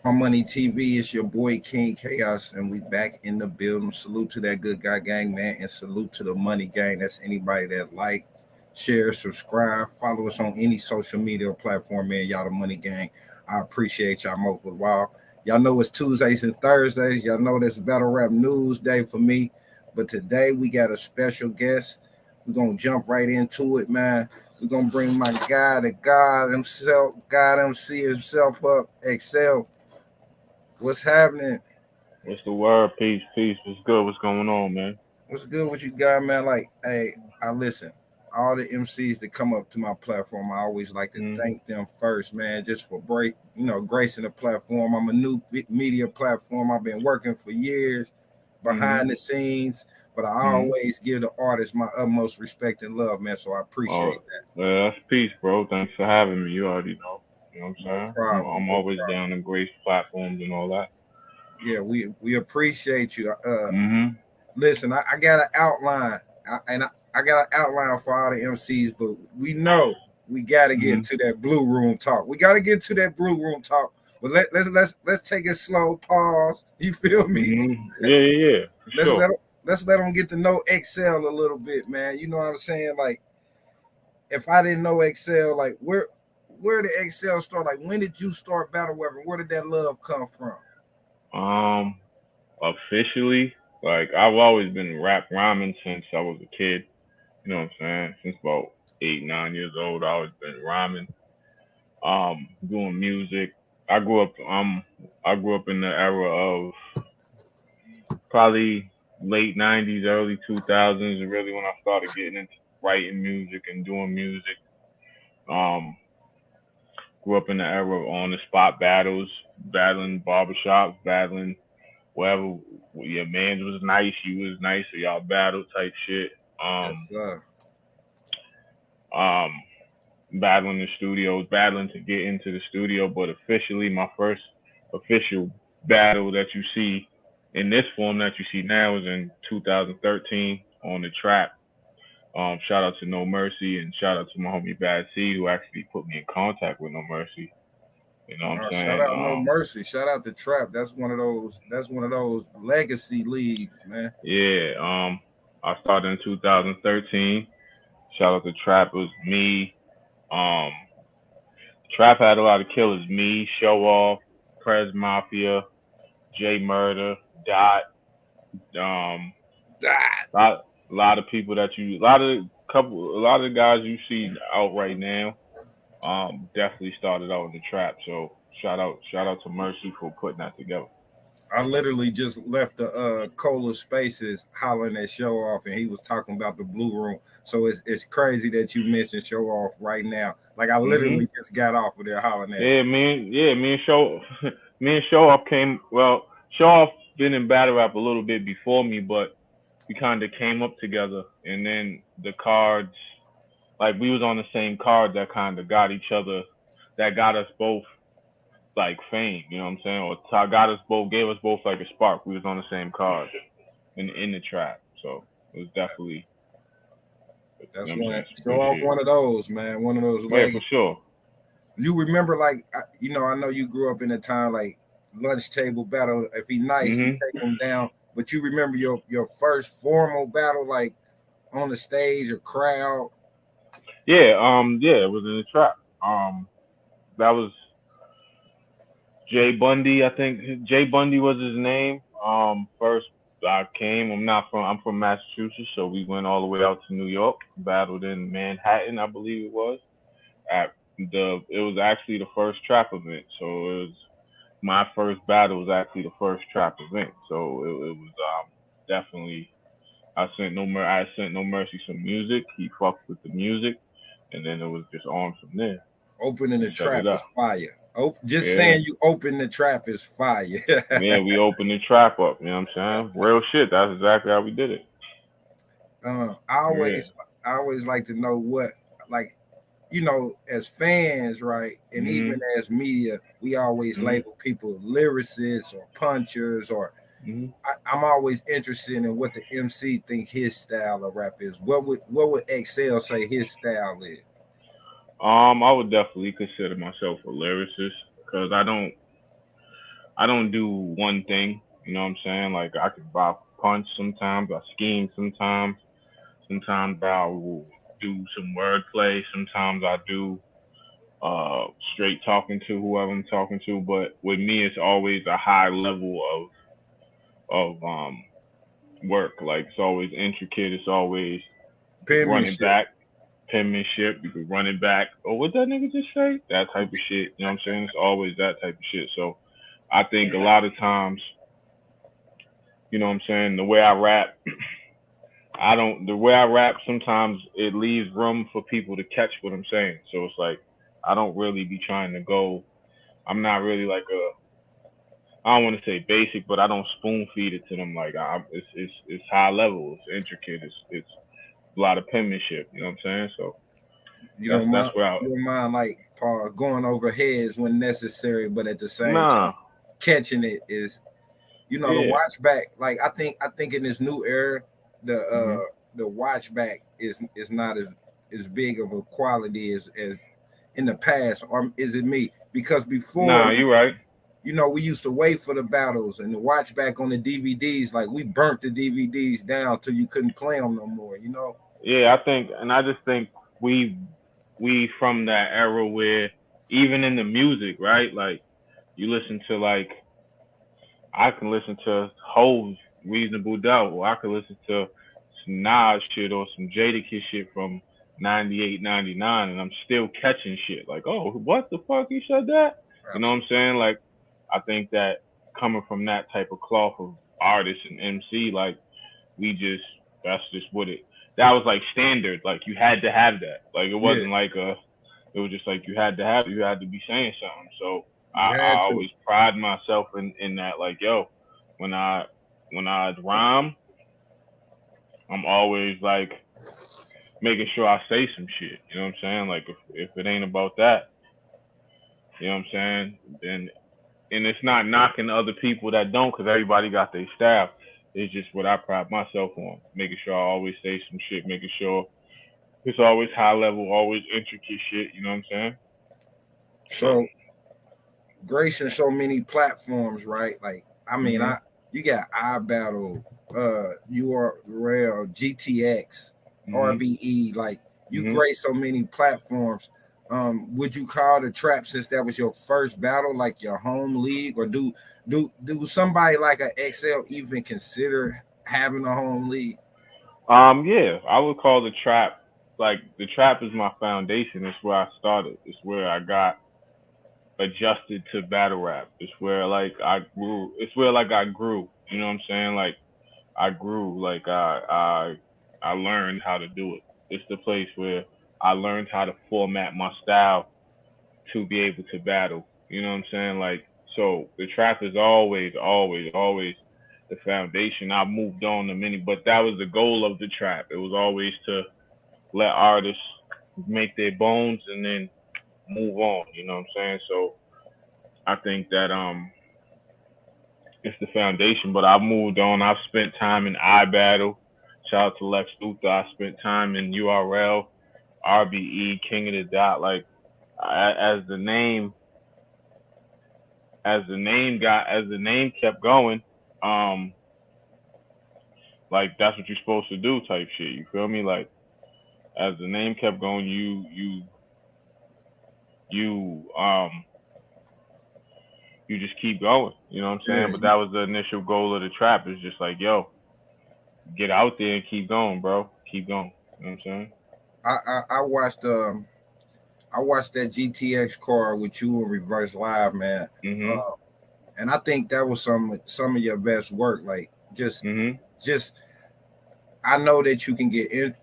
My Money TV, it's your boy King Chaos, and we back in the building. Salute to that good guy gang, man, and salute to the money gang. That's anybody that like, share, subscribe, follow us on any social media platform, man. Y'all the money gang. I appreciate y'all most of the while. Y'all know it's Tuesdays and Thursdays. Y'all know this battle rap news day for me. But today we got a special guest. We're gonna jump right into it, man. We're gonna bring my guy, the God himself, God MC himself up, Xcel. What's happening? What's the word? Peace, peace. What's good? What's going on, man? What's good with you guys, man? Like, hey, I listen. All the MCs that come up to my platform, I always like to Mm-hmm. thank them first, man, just for gracing the platform. I'm a new media platform. I've been working for years Mm-hmm. behind the scenes, but I Mm-hmm. always give the artist my utmost respect and love, man. So I Oh, appreciate that. that's peace, bro. Thanks for having me. You already know. You know what I'm No saying? problem. I'm No always problem. down to grace platforms and all that. Yeah, we appreciate you. Mm-hmm. Listen, I got an outline, I got an outline for all the MCs, but we know we got to get Mm-hmm. into that blue room talk. We got to get to that blue room talk. But let's take it slow. Pause. You feel me? Mm-hmm. Yeah, yeah, yeah. For Let's sure. let 'em- let's let them get to know Excel a little bit, man. You know what I'm saying? Like, if I didn't know Excel, like where did Excel start? Like, when did you start battle weapon? Where did that love come from? Um, Officially, like I've always been rap rhyming since I was a kid. You know what I'm saying? Since about 8, 9 years old, I always been rhyming. Doing music. I grew up. I grew up in the era of probably late '90s, early 2000s, really when I started getting into writing music and doing music. Um, Grew up in the era of on the spot battles, battling barbershops, battling wherever your man was nice, you was nice, so y'all battle type shit. Yes, Um, sir. um, Battling the studios, battling to get into the studio, but officially my first official battle that you see in this form that you see now is in 2013 on the trap. Shout out to No Mercy and shout out to my homie Bad Seed who actually put me in contact with No Mercy. You know what I'm Shout saying? out No Mercy. Shout out to Trap. That's one of those. That's one of those legacy leagues, man. Yeah. I started in 2013. Shout out to Trap. It was me. Um, Trap had a lot of killers. Me, Show Off, Prez Mafia, J Murder, Dot. Um, Ah, lot of people that you, a lot of the guys you see out right now. Definitely started out in the trap. So shout out to Mercy for putting that together. I literally just left the Cola Spaces hollering at Show Off, and he was talking about the Blue Room. So it's crazy that you mentioned Show Off right now. Like, I Mhm. literally just got off of there hollering at him. Me and Show, me and Show Off came. Well, Show Off been in battle rap a little bit before me, but we kind of came up together, and then the cards, like we was on the same card that kind of got each other, that got us both like fame. You know what I'm saying? Or got us both, gave us both like a spark. We was on the same card in the trap, so it was definitely, you know That's what I'm one saying, some Show good Off, shit. one of those, man. One of those Oh yeah, for legacy. sure. You remember, like, I know you grew up in a time like lunch table battle. If he nice, he Mhm. take him down. But you remember your first formal battle, like on the stage or crowd. Yeah. Yeah, it was in the trap. That was Jay Bundy. I think Jay Bundy was his name. First I came. I'm from Massachusetts, so we went all the way out to New York. Battled in Manhattan, I believe it was. At it was actually the first trap event. So it was my first battle was actually the first trap event. So it was definitely I sent No Mercy some music. He fucked with the music, and then it was just on from there. Opening We the set trap it is up. fire. Just Yeah. saying you open the trap is fire. Yeah, we opened the trap up. You know what I'm saying? Real shit. That's exactly how we did it. I Yeah. always like to know what, like, as fans, right, and even Mhm. as media, we always Mhm. label people lyricists or punchers, or Mhm. I'm always interested in what the MC think his style of rap is. What would Excel say his style is? I would definitely consider myself a lyricist because I don't do one thing. You know what I'm saying? Like I can box punch sometimes, I scheme sometimes. Sometimes I'll do some wordplay. Sometimes I do uh straight talking to whoever I'm talking to. But with me, it's always a high level of work. Like it's always intricate. It's always you could run it Penmanship. back, penmanship. You could run it back. Oh, what that nigga just say? That type of shit. You know what I'm saying? It's always that type of shit. So I think a lot of times, you know what I'm saying, the way I rap, I don't the way I rap sometimes it leaves room for people to catch what I'm saying. So it's like I don't really be trying to go. I'm not really like a I don't want to say basic, but I don't spoon feed it to them. Like it's high level, it's intricate, it's a lot of penmanship. You know what I'm saying? So You that's don't that's mind, where I you don't mind like going over heads when necessary, but at the same time, nah catching it is, the yeah watch back. Like I think in this new era, the hmm the watch back is not as big of a quality as in the past, or is it me? Because before, nah you right. we used to wait for the battles and the watch back on the DVDs. Like we burnt the DVDs down till you couldn't play them no more. Yeah, I think, and I just think we we from that era where even in the music, right? Like you listen to like I can listen to Hove's Reasonable Doubt, or I can listen to some Nas shit or some Jadakiss shit from 98, 99, and I'm still catching shit. Like, oh, what the fuck? You said that? You know what I'm Absolutely. saying? Like, I think that coming from that type of cloth of artist and MC, like, we just, that's just what it, that was like standard. Like, you had to have that. Like, it Yeah, wasn't like it was just like you had to have, you had to be saying something. So, you I had to. always pride myself in that, like, yo, when I when I rhyme, I'm always like making sure I say some shit. You know what I'm saying? Like if it ain't about that, you know what I'm saying? Then and it's not knocking other people that don't, because everybody got their style. It's just what I pride myself on, making sure I always say some shit, making sure it's always high level, always intricate shit. You know what I'm saying? So. So gracing so many platforms, right? Like, I mean, Mhm. you got iBattle, URL, GTX, Mhm. R.B.E. Like, you Mhm. grace so many platforms. Would you call the trap, since that was your first battle, like your home league, or do somebody like a Xcel even consider having a home league? Yeah, I would call the trap like the trap is my foundation. It's where I started. It's where I got adjusted to battle rap. It's where like I grew. It's where like I grew. You know what I'm saying? Like I grew. Like I learned how to do it. It's the place where I learned how to format my style to be able to battle. You know what I'm saying? Like so, the trap is always, always, always the foundation. I moved on to many, but that was the goal of the trap. It was always to let artists make their bones and then move on. You know what I'm saying? So I think that it's the foundation. But I moved on. I've spent time in iBattle. Shout out to Lex Luthor. I spent time in URL, R.B.E, King of the Dot. Like as the name kept going, um, like that's what you're supposed to do, type shit. You feel me? Like as the name kept going, you you just keep going. You know what I'm saying? But Yeah, that was the initial goal of the trap. It's just like, yo, get out there and keep going, bro. Keep going. You know what I'm saying? I watched that GTX car with you in reverse live, man. Mhm. Uh, and I think that was some of your best work. Like, Mhm. just I know that you can get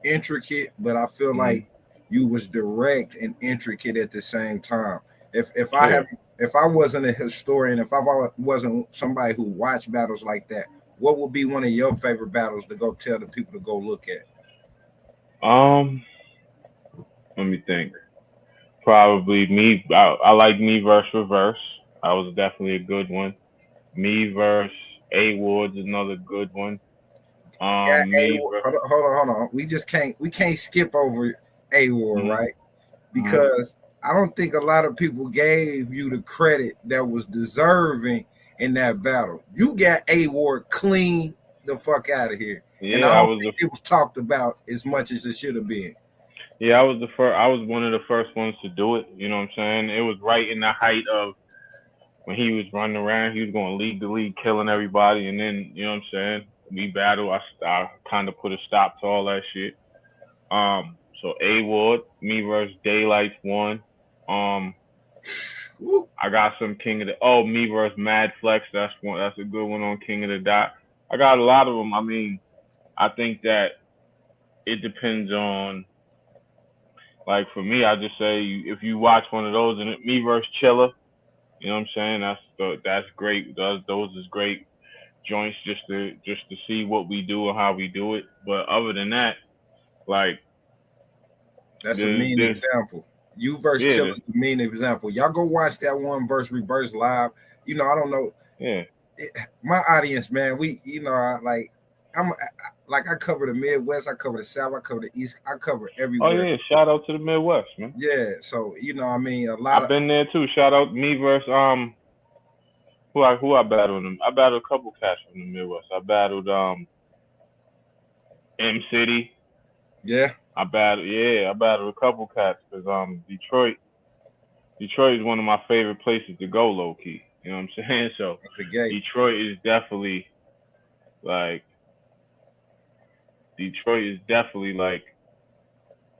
intricate, but I feel Mhm. like you was direct and intricate at the same time. Yeah. If I wasn't a historian, if I wasn't somebody who watched battles like that, what would be one of your favorite battles to go tell the people to go look at? Um. Let me think. Probably me. I like me versus reverse. That was definitely a good one. Me versus A Ward's another good one. Yeah, Me versus. hold on. We can't skip over A War, Mhm. right? Mhm. Because I don't think a lot of people gave you the credit that was deserving in that battle. You got A Ward clean the fuck out of here, and I Yeah, I don't was think it was talked about as much as it should have been. I was the first. I was one of the first ones to do it. You know what I'm saying? It was right in the height of when he was running around. He was going league to league, killing everybody, and then you know what I'm saying. We battle. I kind of put a stop to all that shit. So A Ward, me versus Daylights won. Um, Woo. I got some King of the me versus Mad Flex. That's one. That's a good one on King of the Dot. I got a lot of them. I mean, I think that it depends on, like, for me. I just say if you watch one of those and me versus Chilla, you know what I'm saying. That's great. Those is great joints just to see what we do and how we do it. But other than that, like That's a there's mean there's example. You versus yeah Chilla is a mean example. Y'all go watch that one verse reverse live. I don't know. yeah. My audience, man, I'm like I cover the Midwest, I cover the South, I cover the East, I cover Oh everywhere. yeah, shout out to the Midwest, man. Yeah, so I mean, a lot I've of been there too. Shout out me versus who I battled them. I battled a couple cats from the Midwest. I battled M City. yeah, I battled a couple cats because Detroit is one of my favorite places to go low key. You know what I'm saying? So at the gate. Detroit is definitely like Detroit is definitely like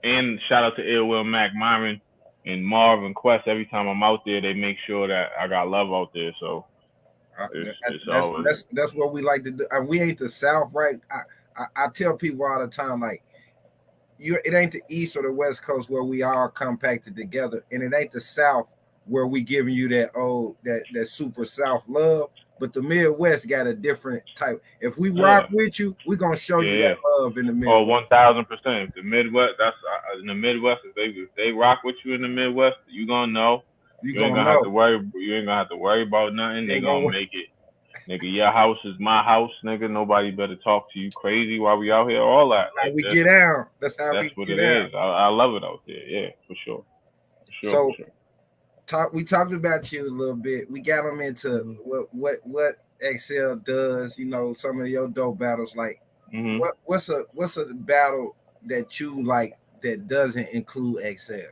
and shout out to Ill Will Mac Myron and Marv and Quest. Every time I'm out there they make sure that I got love out there. So it's That's always that's what we like to do. We ain't the South, right? I tell people all the time, like it ain't the East or the West Coast where we all compacted together, and it ain't the South where we giving you that super South love. But the Midwest got a different type. If we rock yeah. with you, we gonna show you Yeah. that love in the Oh, Midwest. 1,000%. The Midwest, that's in the Midwest. If they rock with you in the Midwest, you gonna know. You You ain't gonna gonna have to know. worry. You ain't gonna have to worry about nothing. They Ain't gonna gonna make it, nigga. Your house is my house, nigga. Nobody better talk to you crazy while we out here. All that, how like we this. get out. That's how That's we what get it out. is. I love it out there. Yeah, for sure, for sure, for So sure. we talked about you a little bit. We got them into what Xcel does. Some of your dope battles. Like Mhm. what's a battle that you like that doesn't include Xcel?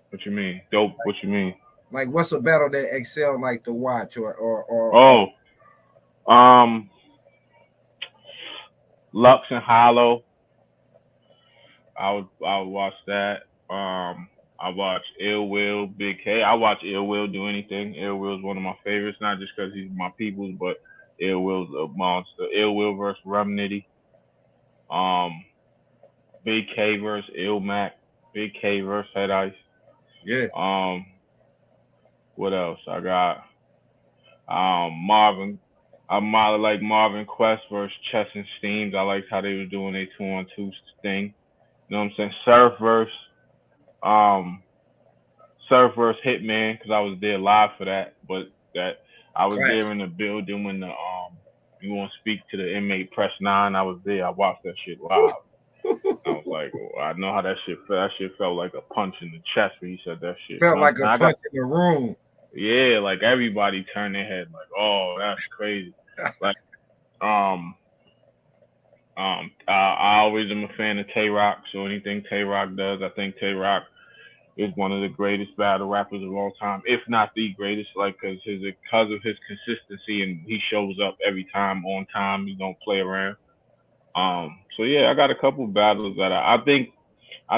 What you mean? Dope. What you mean? Like what's a battle that Xcel like to watch or Oh, um, Lux and Hollow. I would watch that. I watch Ill Will, Big K. I watch Ill Will do anything. Ill Will is one of my favorites, not just because he's my people's, but Ill Will's a monster. Ill Will versus Rum Nitty. Um, Big K versus Ill Mac. Big K versus Head Ice. yeah, Um, what else? I got Marvin. Like Marvin Quest versus Chess and Steams. I liked how they were doing a 2-on-2 thing. You know what I'm saying? Um Surf versus Hitman because I was there live for that. But that I was there classic. in the building when the you want to speak to the inmate press 9. I was there. I watched that shit live. I was like, oh, I know how that shit felt. That shit felt like a punch in the chest when he said that shit. You Felt know what I'm like a saying? I got punch in the room. yeah, like everybody turned their head like, oh, that's crazy. Like um I always am a fan of Tay Rock. So anything Tay Rock does, I think Tay Rock is one of the greatest battle rappers of all time, if not the greatest. Like, because of his consistency and he shows up every time on time. He don't play around. So yeah, I got a couple battles that I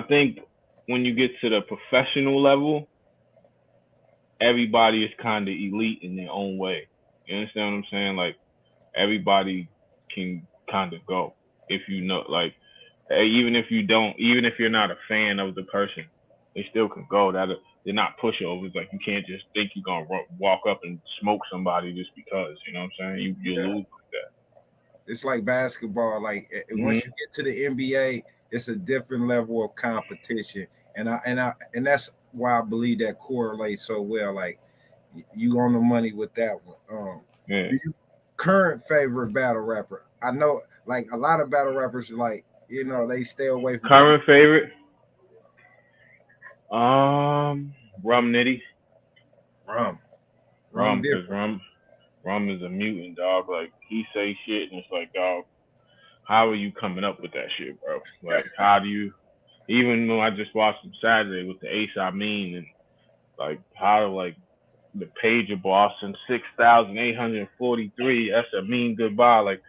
think when you get to the professional level, everybody is kind of elite in their own way. You understand what I'm saying? Like everybody can kind of go if you know, like even if you don't, even if you're not a fan of the person, they still can go. That they're not pushovers. Like you can't just think you're gonna walk up and smoke somebody just because. You know what I'm saying? You Yeah, lose like that. it's like basketball. Like once you Hmm. get to the NBA, it's a different level of competition, and that's why I believe that correlates so well. Like you on the money with that one. Yeah. Do you current favorite battle rapper? I know, like a lot of battle rappers, like they stay away from. Current favorite. Rum Nitty. Rum. Rum Rum, cause different. Rum is a mutant, dog. Like he say shit, and it's like, dog, how are you coming up with that shit, bro? Like, how do you? Even though I just watched him Saturday with the Ace I mean, and like how like the pager Boston 6,843. That's a mean goodbye. Like,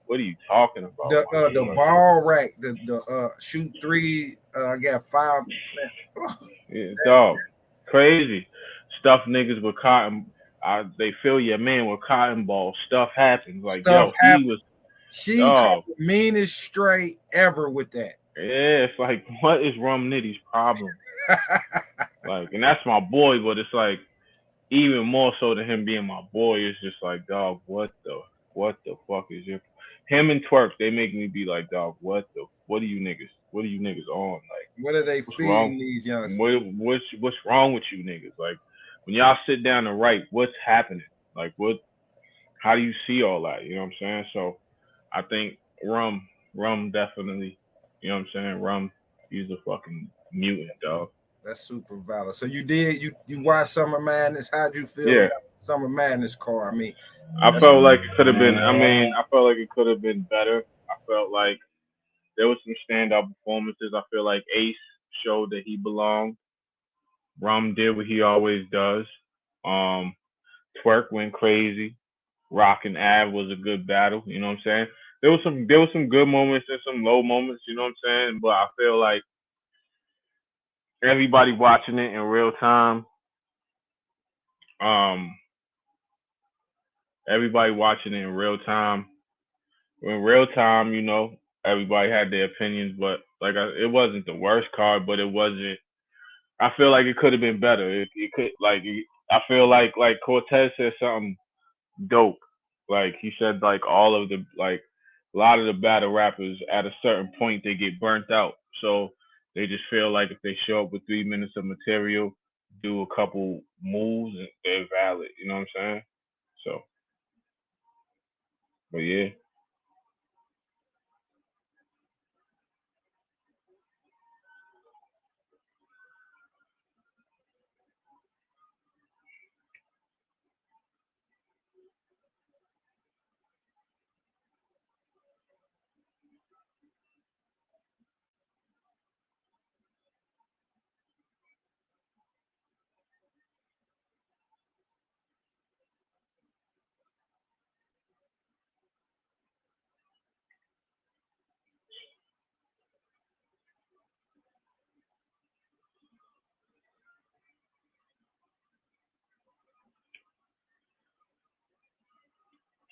what are you talking about, my The nigga? Like, ball rack, the shoot three, I got 5%. yeah, dog, crazy. Stuff niggas with cotton. They fill your man with cotton balls. Stuff happens. Like, Stuff yo, he happens. was She caught dog. the meanest straight ever with that. Yeah, it's like, what is Rum Nitty's problem? Like, and that's my boy, but it's like even more so than him being my boy. It's just like, dog, what the fuck is your him and Twerk? They make me be like, dog, what are you niggas? What are you niggas on? Like, What are they what's wrong? feeding these youngsters? What's wrong with you niggas? Like, when y'all sit down and write, what's happening? Like, what? How do you see all that? You know what I'm saying? So, I think Rum definitely. You know what I'm saying? Rum, he's a fucking mutant, dog. That's super valid. So you watched Summer Madness. How'd you feel Yeah, about Summer Madness car? I mean, I that's felt like it could have been. I mean, I felt like it could have been better. I felt like there was some standout performances. I feel like Ace showed that he belonged. Rum did what he always does. Um, Twerk went crazy. Rock and Av was a good battle. You know what I'm saying? There was some good moments and some low moments. You know what I'm saying? But I feel like everybody watching it in real time. Um, everybody watching it in real time. In real time, everybody had their opinions, but it wasn't the worst card, but it wasn't. I feel like it could have been better. It could I feel like Cortez said something dope. Like he said, like all of the like a lot of the battle rappers at a certain point they get burnt out, so they just feel like if they show up with 3 minutes of material, do a couple moves, and they're valid. You know what I'm saying? So, but yeah,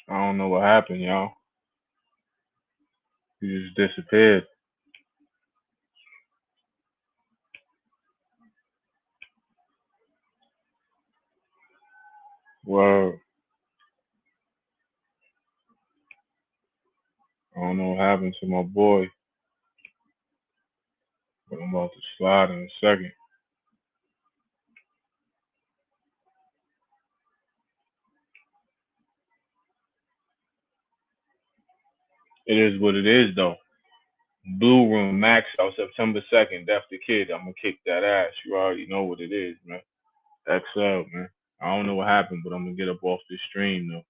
I don't know what happened, y'all. He just disappeared. Well, I don't know what happened to my boy, but I'm about to slide in a second. It is what it is, though. Blue Room Max out September 2nd. Def the Kid. I'm gonna kick that ass. You already know what it is, man. Xcel, man. I don't know what happened, but I'm gonna get up off this stream though.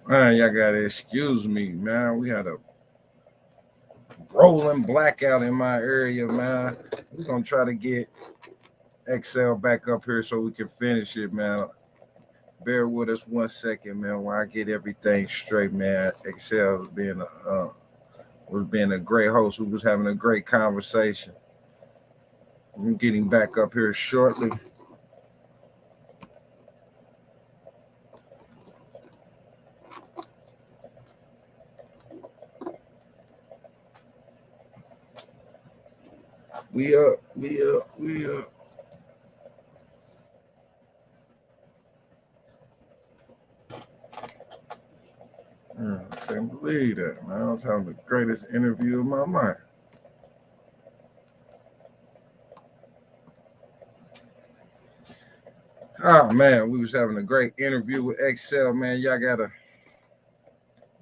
Man, y'all gotta excuse me, man. We had a rolling blackout in my area, man. We're gonna try to get Xcel back up here so we can finish it, man. Bear with us 1 second, man, while I get everything straight, man. Xcel was being a great host. We was having a great conversation. I'm getting back up here shortly. We up, we up, we up. I can't believe that, man. I was having the greatest interview of my life. Oh man, we was having a great interview with Xcel, man. Y'all got a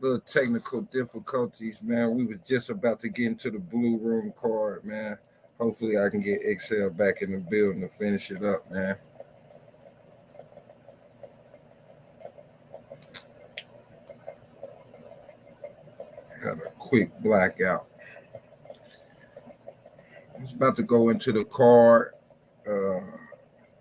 little technical difficulties, man. We was just about to get into the blue room card, man. Hopefully I can get Xcel back in the building to finish it up, man. Had a quick blackout. I was about to go into the card. Uh,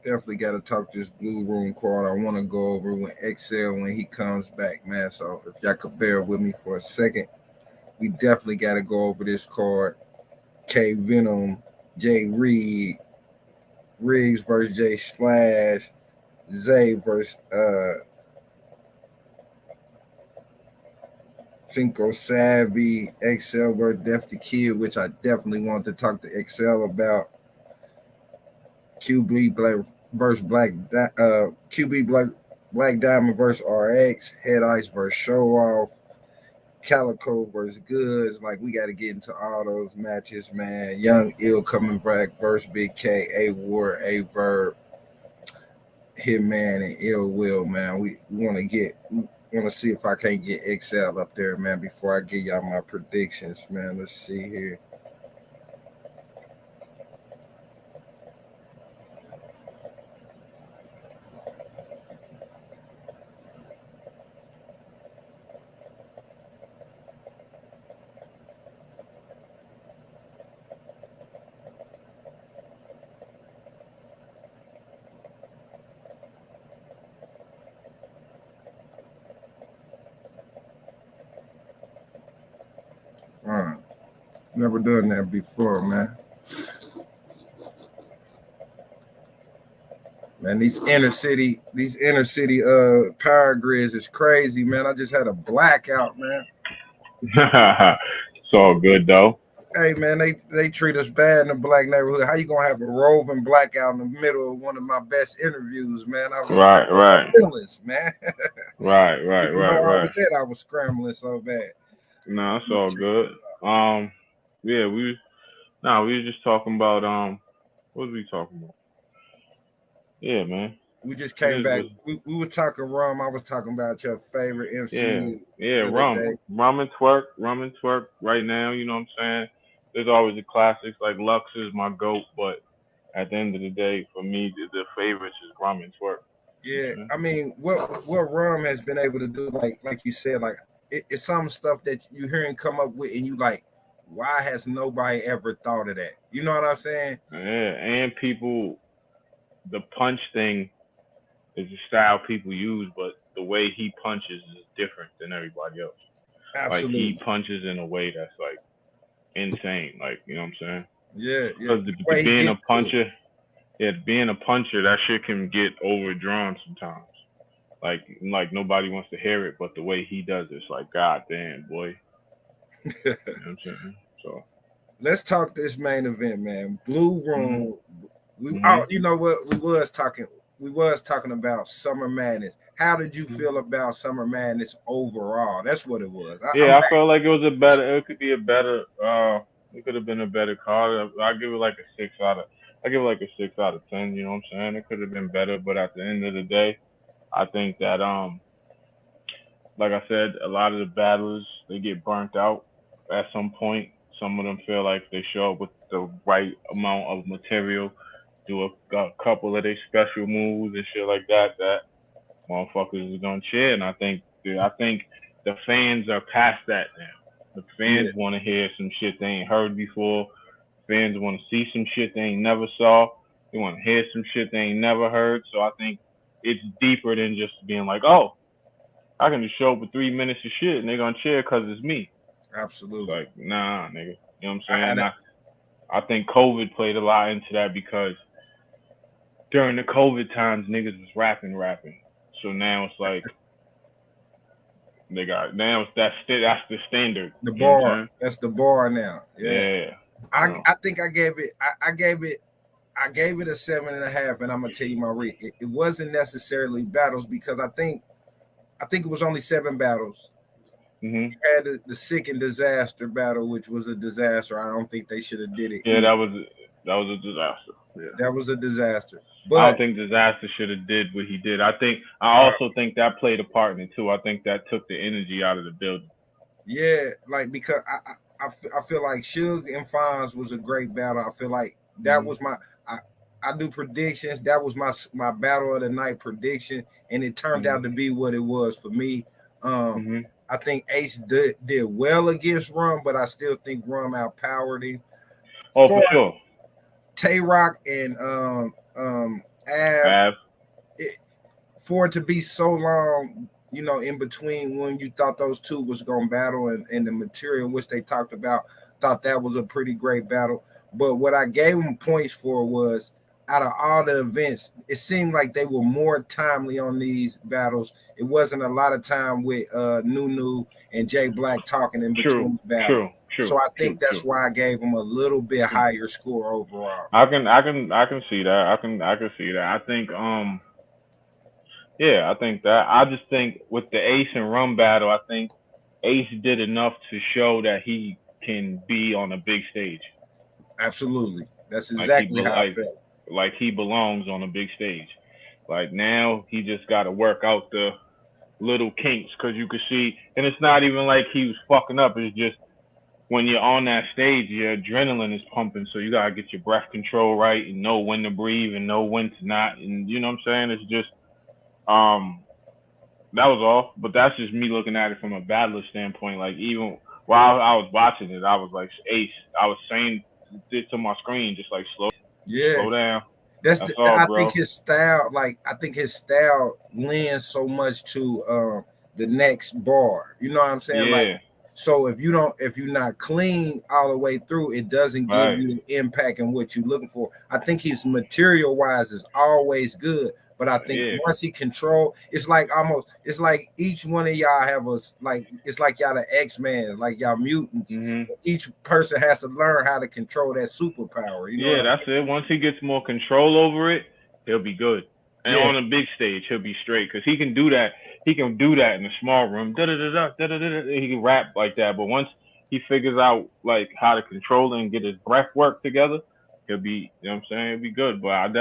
Definitely got to talk this blue room card. I want to go over with Xcel when he comes back, man. So if y'all could bear with me for a second, we definitely got to go over this card. K Venom, J Reed, Riggs versus J Slash, Zay versus Cinco Savvy, Xcel versus Deth the Kid, which I definitely want to talk to Xcel about. QB Black versus QB Black Diamond versus RX, Head Ice versus Show Off, Calico versus Goods. Like we got to get into all those matches, man. Young Ill coming back versus Big K, A War, A Verb, Hitman, and Ill Will, man. We want to see if I can't get Xcel up there, man. Before I give y'all my predictions, man. Let's see here. All right. Never done that before, man. Man, these inner city power grids is crazy, man. I just had a blackout, man. It's all good though. Hey man, they treat us bad in the black neighborhood. How you gonna have a roving blackout in the middle of one of my best interviews, man? I was Right, right, feelings, man. right, right, Even right, though I right. was at, I was scrambling so bad. No, it's all good. Yeah, we were just talking about what was we talking about? Yeah, man. We just We came just back. was We were talking rum. I was talking about your favorite yeah, MC yeah, the other rum. day. Rum and twerk right now, you know what I'm saying? There's always the classics like Lux is my goat, but at the end of the day, for me the favorites is rum and twerk. You know Yeah, what I'm I mean, what rum has been able to do, like you said, like it's some stuff that you hear him come up with, and you like, why has nobody ever thought of that? You know what I'm saying? saying? Yeah, and people the punch thing is the style people use, but the way he punches is different than everybody else. Like he Absolutely. punches in a way that's like insane. Like you know what I'm saying? Yeah, yeah. Because The way he being a gets to it. puncher, yeah, being a puncher, that shit can get overdrawn sometimes. Like nobody wants to hear it, but the way he does it's like, God damn, boy. You know what I'm saying? So. Let's talk this main event, man. Blue Mhm. Room. Mhm. You know what? We was talking about Summer Madness. How did you feel about Summer Madness overall? That's what it was. I'm Yeah, I back. felt like it was a better. It could be a better. It could have been a better card. I give it like a 6 out of. I give it like a 6 out of 10. You know what I'm saying? It could have been better, but at the end of the day, I think that like I said, a lot of the battlers they get burnt out at some point. Some of them feel like they show up with the right amount of material, do a couple of their special moves and shit like that. That motherfuckers is gonna cheer, and I think I think the fans are past that now. The Yeah, fans want to hear some shit they ain't heard before. Fans want to see some shit they ain't never saw. They want to hear some shit they ain't never heard. So I think it's deeper than just being like, oh, I can just show up with 3 minutes of shit and they're gonna cheer because it's me. It's absolutely. like, nah, nigga. You know what I'm I had saying? a I think COVID played a lot into that because during the COVID times, niggas was rapping. So now it's like they got now it's that's the standard. the You know what bar. I'm That's the bar now. Yeah. saying? Yeah. I So I think I gave it a 7.5, and I'm gonna tell you my read. It wasn't necessarily battles because I think it was only 7 battles. hmm You had the sick and disaster battle, which was a disaster. I don't think they should have did it yeah, any. that was a disaster. Yeah. That was a disaster. I don't But think Disaster should have did what he did. I uh, also think that played a part in it too. I think that took the energy out of the building. yeah, like because I feel like Suge and Fonz was a great battle. I feel like that hmm was my I, I do predictions. That was my battle of the night prediction, and it turned hmm out to be what it was for me. Um, hmm I think Ace did well against Rum, but I still think Rum outpowered him. Oh, For for sure. Tay Rock and Av, Av. it, for it to be so long, in between when you thought those two was gonna battle and the material which they talked about, thought that was a pretty great battle. But what I gave them points for was out of all the events, it seemed like they were more timely on these battles. It wasn't a lot of time with Nunu and Jay Black talking in True. between the battle. True. True. So I True. think that's True. why I gave them a little bit True. higher score overall. I can see that. I can see that. I think yeah, I think that. I just think with the Ace and Rum battle, I think Ace did enough to show that he can be on a big stage. Absolutely. That's Like he exactly be- how I felt. like he belongs on a big stage. Like now he just got to work out the little kinks because you could see, and it's not even like he was fucking up. It's just when you're on that stage, your adrenaline is pumping, so you gotta get your breath control right and know when to breathe and know when to not. And you know what I'm saying? It's just um that was all. But that's just me looking at it from a battler standpoint. Like even while I was watching it, I was like Ace. I was saying it to my screen, just like Yeah. slow down. That's That's all, I bro. think his style, I think his style lends so much to the next bar. You know what I'm saying? Like, Yeah, so if you're not clean all the way through, it doesn't give right. you the impact and what you're looking for. I think his material wise is always good, but I think Yeah. once he control, it's like each one of y'all have it's like y'all the X-Men, like y'all mutants. Mhm. Each person has to learn how to control that superpower. You know what Yeah, I that's it. Once he gets more control over it, he'll be good. And mean? Yeah. on a big stage, he'll be straight because he can do that. He can do that in a small room. Da da da da da da da. He can rap like that. But once he figures out like how to control it and get his breath work together, he'll be. You know what I'm saying? He'll be good. But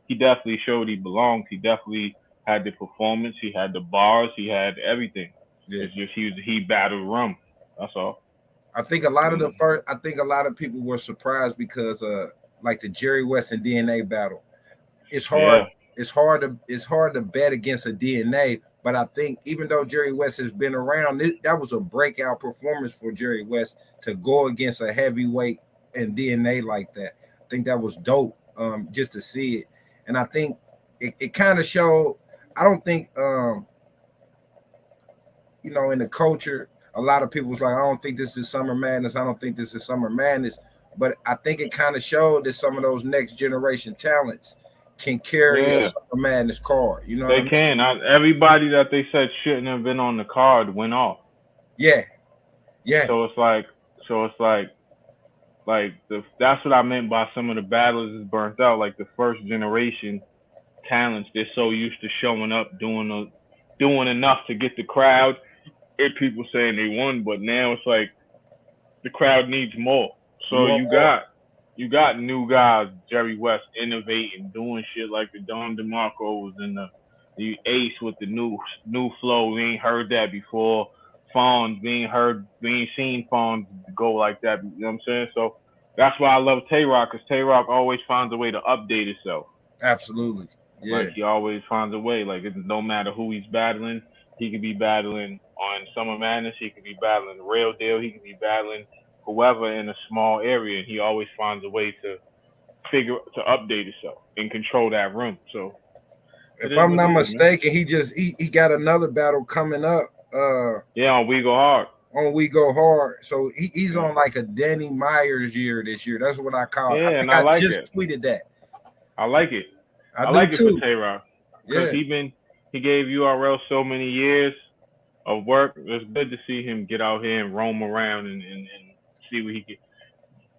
he definitely showed he belongs. He definitely had the performance. He had the bars. He had everything. Yeah. It's just he battled rum. That's all. Mm. I think a lot of people were surprised because like the Jerry West and DNA battle. It's hard Yeah. it's hard to bet against a DNA, but I think even though Jerry West has been around, that was a breakout performance for Jerry West to go against a heavyweight and DNA like that. I think that was dope just to see it. And I think it kind of showed I don't think in the culture, a lot of people was like, I don't think this is Summer Madness. I don't think this is Summer Madness. But I think it kind of showed that some of those next generation talents can carry a Yeah. Summer Madness card. You know what I They mean? can. Everybody that they said shouldn't have been on the card went off. Yeah, yeah, So it's like, so it's like that's what I meant by some of the battlers is burnt out. Like the first generation talents, they're so used to showing up, doing enough to get the crowd. And people saying they won, but now it's like the crowd needs more. you So want more? you got new guys, Jerry West innovating, doing shit like the Don DeMarcos and the Ace with the new flow. We ain't heard that before. Fonz, we ain't seen Fonz go like that. You know what I'm saying? So that's why I love Tay Rock, because Tay Rock always finds a way to update himself. Absolutely. Like Yeah, he always finds a way. Like it no matter who he's battling, He could be battling on Summer Madness. He could be battling the Real Deal. He could be battling whoever in a small area, and he always finds a way to update himself and control that room. So it If is I'm what it not is, man. mistaken, he got another battle coming up. Yeah, on We Go Hard. On We Go Hard. So he's Yeah. on like a Danny Myers year this year. That's what I call it. I Yeah, think and I I like just it. tweeted that. I like it. I I do like it for too. Tay-Rock because Yeah, he gave URL so many years of work. It's good to see him get out here and roam around and see what he can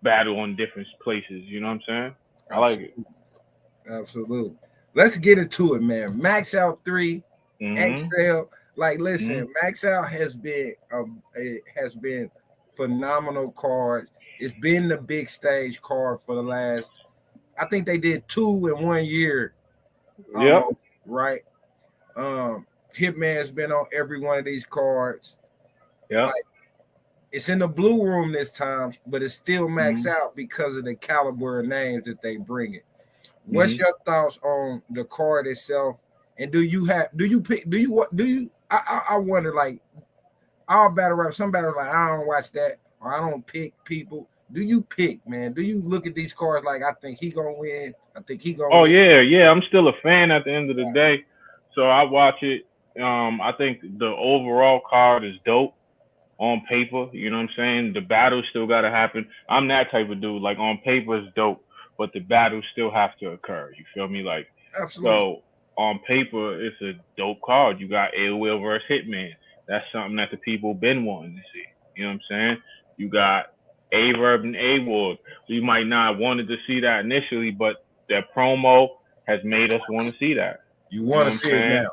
battle on different places. You know what I'm saying? I like it. absolutely. Absolutely. Let's get into it, man. Max Out 3, Mhm. Xcel. Like, Mhm. listen, Max Out it has been phenomenal card. It's been the big stage card for the last. I think they did 2 in 1 year Yep. almost, right? Hitman's been on every one of these cards. Yep. Like, it's in the blue room this time, but it's still Max Mhm. Out because of the caliber of names that they bring it. What's Mhm. your thoughts on the card itself? And do you pick? I wonder, like, all battle rap. Some battle like I don't watch that or I don't pick people. Do you pick, man? Do you look at these cards like I think he gonna win? I think he gonna Oh win. yeah, yeah. I'm still a fan at the end of the day, so I watch it. I think the overall card is dope on paper. You know what I'm saying? The battle still got to happen. I'm that type of dude. Like on paper it's dope, but the battle still has to occur. You feel me? Like Absolutely. so on paper it's a dope card. You got AOL versus Hitman. That's something that the people been wanting to see. You know what I'm saying? You got Averb and A Ward. We might not wanted to see that initially, but that promo has made us want to see that. You You know want what to I'm see it saying? now?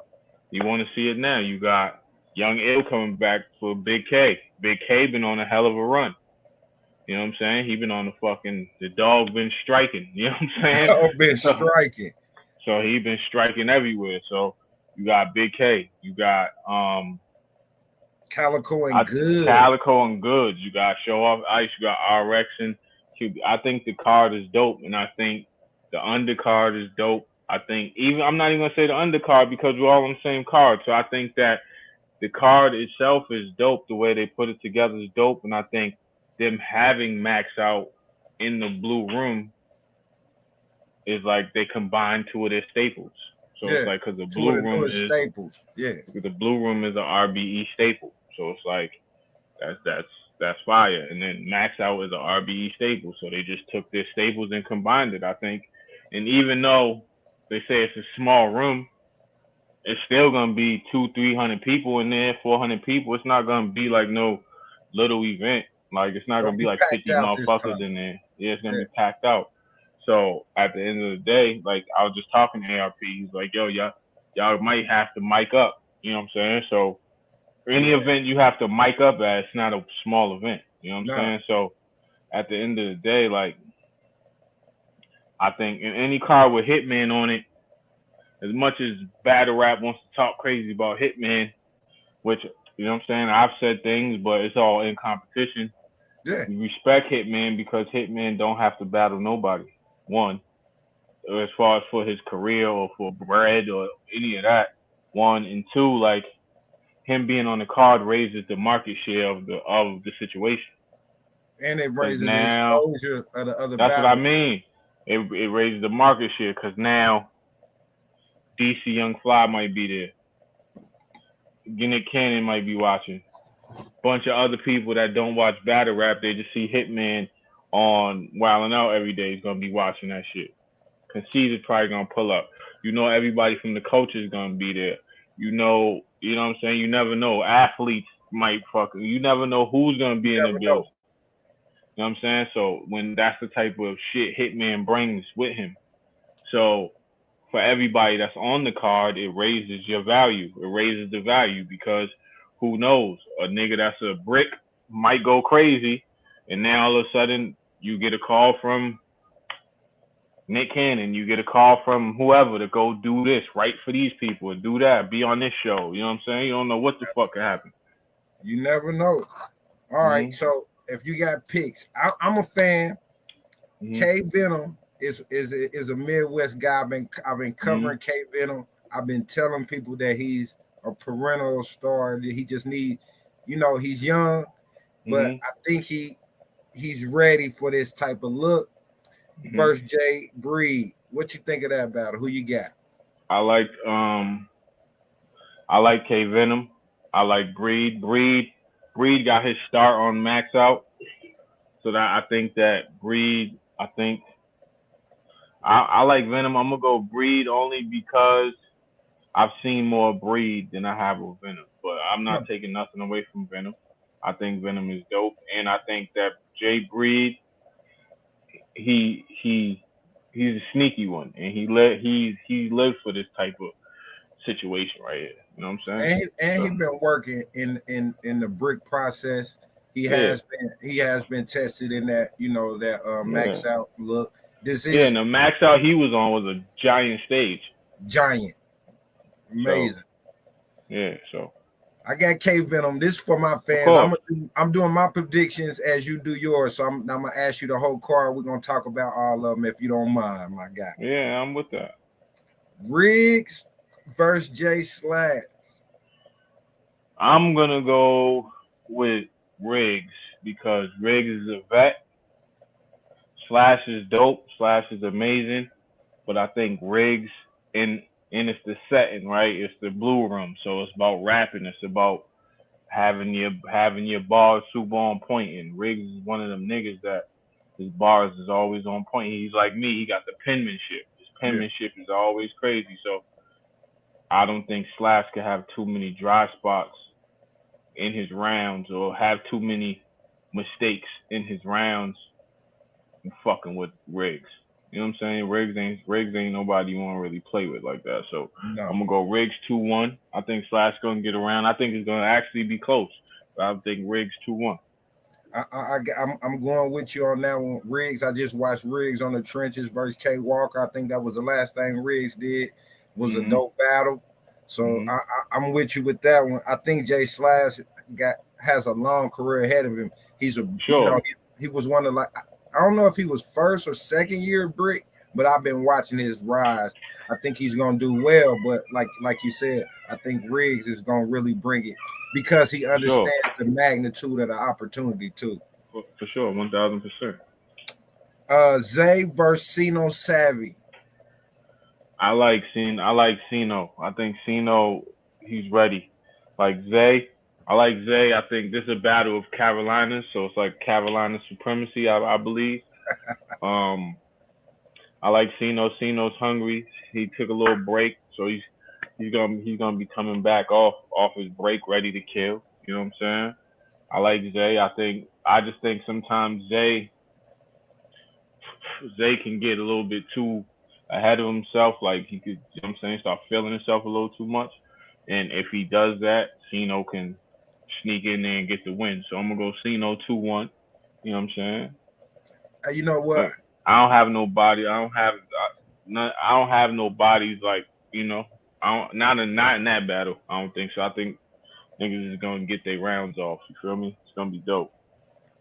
You want to see it now. You got Young Ill coming back for Big K. Big K been on a hell of a run. You know what I'm saying? He been on the dog been striking. You know what I'm saying? Oh, been So, striking. so he been striking everywhere. So you got Big K. You got Calico and Good. Calico and Goods. You got Show Off Ice. You got RX and Q. I think the card is dope, and I think the undercard is dope. I think even I'm not even gonna say the undercard because we're all on the same card. So I think that the card itself is dope. The way they put it together is dope, and I think them having Max Out in the blue room is like they combine two of their staples. So it's Yeah, like because two of the newest staples. Yeah, the blue room is a R.B.E staple. So it's like that's that's that's fire. And then Max Out is a R.B.E staple. So they just took their staples and combined it. I think, and even though they say it's a small room, it's still gonna be 200-300 people in there, 400 people. It's not gonna be like no little event. Like it's not gonna gonna be be like packed 50 out this motherfuckers time. in there. Yeah, it's gonna Yeah, be packed out. So at the end of the day, like I was just talking to ARP, he's like, yo, y'all might have to mic up. You know what I'm saying? So for any yeah. event you have to mic up at, it's not a small event. You know what I'm Nah, saying? So at the end of the day, like I think in any car with Hitman on it, as much as battle rap wants to talk crazy about Hitman, which you know what I'm saying, I've said things, but it's all in competition. yeah. We respect Hitman because Hitman don't have to battle nobody. One, as far as for his career or for bread or any of that. One and two, like him being on the card raises the market share of the situation. And it Because raises the now exposure of the other that's what I battles. mean. It raises the market share because now DC Young Fly might be there. Nick Cannon might be watching. Bunch of other people that don't watch battle rap, they just see Hitman on Wildin' Out every day is gonna be watching that shit. Conceit is probably gonna pull up. You know everybody from the culture is gonna be there. You know what I'm saying? You never know. Athletes might you never know who's gonna You be in the never know. building. You know what I'm saying? So when that's the type of shit Hitman brings with him. So for everybody that's on the card, it raises your value. It raises the value because who knows? A nigga that's a brick might go crazy, and now all of a sudden you get a call from Nick Cannon, you get a call from whoever to go do this, write for these people, do that, be on this show. You know what I'm saying? You don't know what the fuck could happen. You never know. All right. Mm-hmm. So if you got picks, I'm a fan. Mm-hmm. K Venom is a Midwest guy. I've been Mm-hmm. covering K Venom. I've been telling people that he's a perennial star. He just need, he's young, but Mhm. I think he's ready for this type of look. Mhm. Versus R.B.E. What you think of that battle? Who you got? I like K Venom. I like Breed. Breed got his start on Max Out, so that I think that Breed. I think I like Venom. I'm gonna go Breed only because I've seen more Breed than I have with Venom. But I'm not taking nothing away from Venom. I think Venom is dope, and I think that Jay Breed, he he he's a sneaky one, and he lived for this type of situation right here. You know what I'm saying? And he So been working in the brick process. yeah, He has been tested in that that yeah, max out look. This yeah. And is the Max Out he was on was a giant stage. giant, So amazing. yeah, so I got K Venom. This is for my of fans. course, I'm doing my predictions as you do yours. So I'm gonna ask you the whole card. We're gonna talk about all of them if you don't mind, my guy. yeah, I'm with that. Riggs versus Jay Slack. I'm gonna go with Riggs because Riggs is a vet. Slash is dope. Slash is amazing. But I think Riggs in it's the setting, right? It's the blue room, so it's about rapping. It's about having your bars super on point. And Riggs is one of them niggas that his bars is always on point. He's like me. He got the penmanship. His Yeah, penmanship is always crazy. So I don't think Slash could have too many dry spots in his rounds or have too many mistakes in his rounds and fucking with Riggs. You know what I'm saying? Riggs ain't nobody you want to really play with like that. So no. I'm gonna go Riggs 2-1. I think Slash gonna get around. I think it's gonna actually be close. But I think Riggs 2-1. I'm going with you on that one. Riggs, I just watched Riggs on the trenches versus K Walker. I think that was the last thing Riggs did was a Mhm. dope battle. So Mhm. I'm with you with that one. I think Jay Slash has a long career ahead of him. He's a Sure. he was one of I don't know if he was first or second year brick, but I've been watching his rise. I think he's gonna do well, but like you said, I think Riggs is gonna really bring it because he Sure. understands the magnitude of the opportunity too. For sure. 1,000%. Zay versus Sino Savvy. I like Cino. I think Cino he's ready. Like Zay, I like Zay. I think this is a battle of Carolinas, so it's like Carolina supremacy. I believe. Um, I like Cino. Cino's hungry. He took a little break, so he's gonna be coming back off his break, ready to kill. You know what I'm saying? I like Zay. I just think sometimes Zay can get a little bit too ahead of himself. Like he could, you know what I'm saying, start feeling himself a little too much. And if he does that, Cino can sneak in there and get the win. So I'm gonna go Cino 2-1. You know what I'm saying? You know what? But I don't have no body. I don't have no bodies like I don't not in that battle. I don't think so. I think niggas is gonna get their rounds off. You feel me? It's gonna be dope.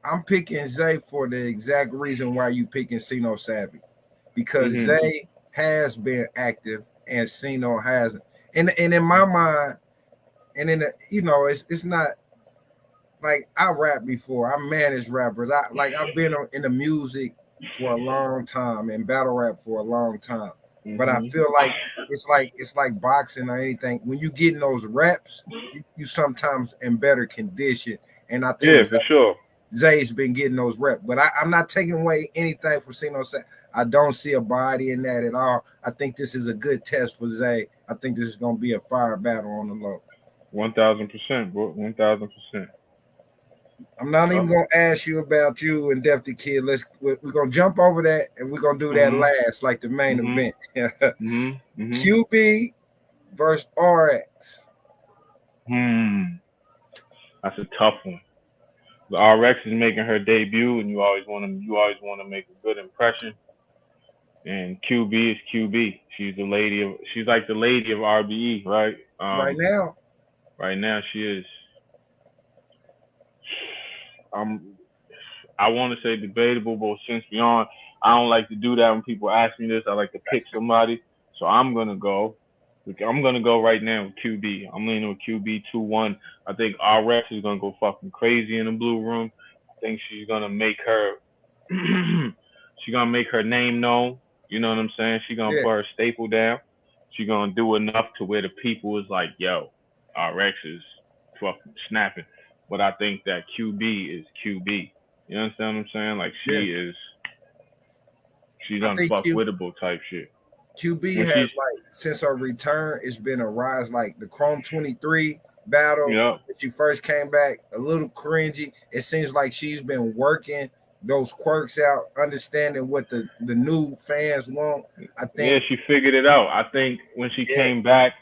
I'm picking Zay for the exact reason why you picking Sino Savvy. Because Mhm. Zay has been active and Sino hasn't. And in my mind, and in the it's not like I rap before. I managed rappers. I've been in the music for a long time and battle rap for a long time. But I Mhm. feel like it's like boxing or anything. When you get in those reps, you sometimes in better condition. And I think Yeah, for sure. Zay's been getting those reps. But I'm not taking away anything from Sino. I don't see a body in that at all. I think this is a good test for Zay. I think this is going to be a fire battle on the low. 1,000%, bro. 1,000%. I'm not even Yup. gonna ask you about you and Def the Kid. We're gonna jump over that and we're gonna do that Mhm. last, like the main Mhm. event. Mhm. Mhm. QB versus RX. Hmm. That's a tough one. The RX is making her debut, and you always want to make a good impression. And QB is QB. She's like the lady of R.B.E. Right? Right now, Right now she is. Um, I want to say debatable, but since we I don't like to do that when people ask me this. I like to pick somebody, so I'm gonna go. I'm gonna go right now with QB. I'm leaning with QB 2-1. I think RX is gonna go fucking crazy in the blue room. I think she's gonna make her she's gonna make her name known. You know what I'm saying? She's gonna Yeah, put her staple down. She's gonna do enough to where the people is like, yo, RX is fucking snapping. But I think that QB is QB. You understand what I'm saying? Like yeah. she's I think unfuckwittable type shit. QB And has she's like since her return, it's been a rise. Like the Chrome 23 battle yeah. when she first came back, a little cringy. It seems like she's been working those quirks out, understanding what the new fans want. I Yeah, think, she figured it out. I think when she yeah, came back,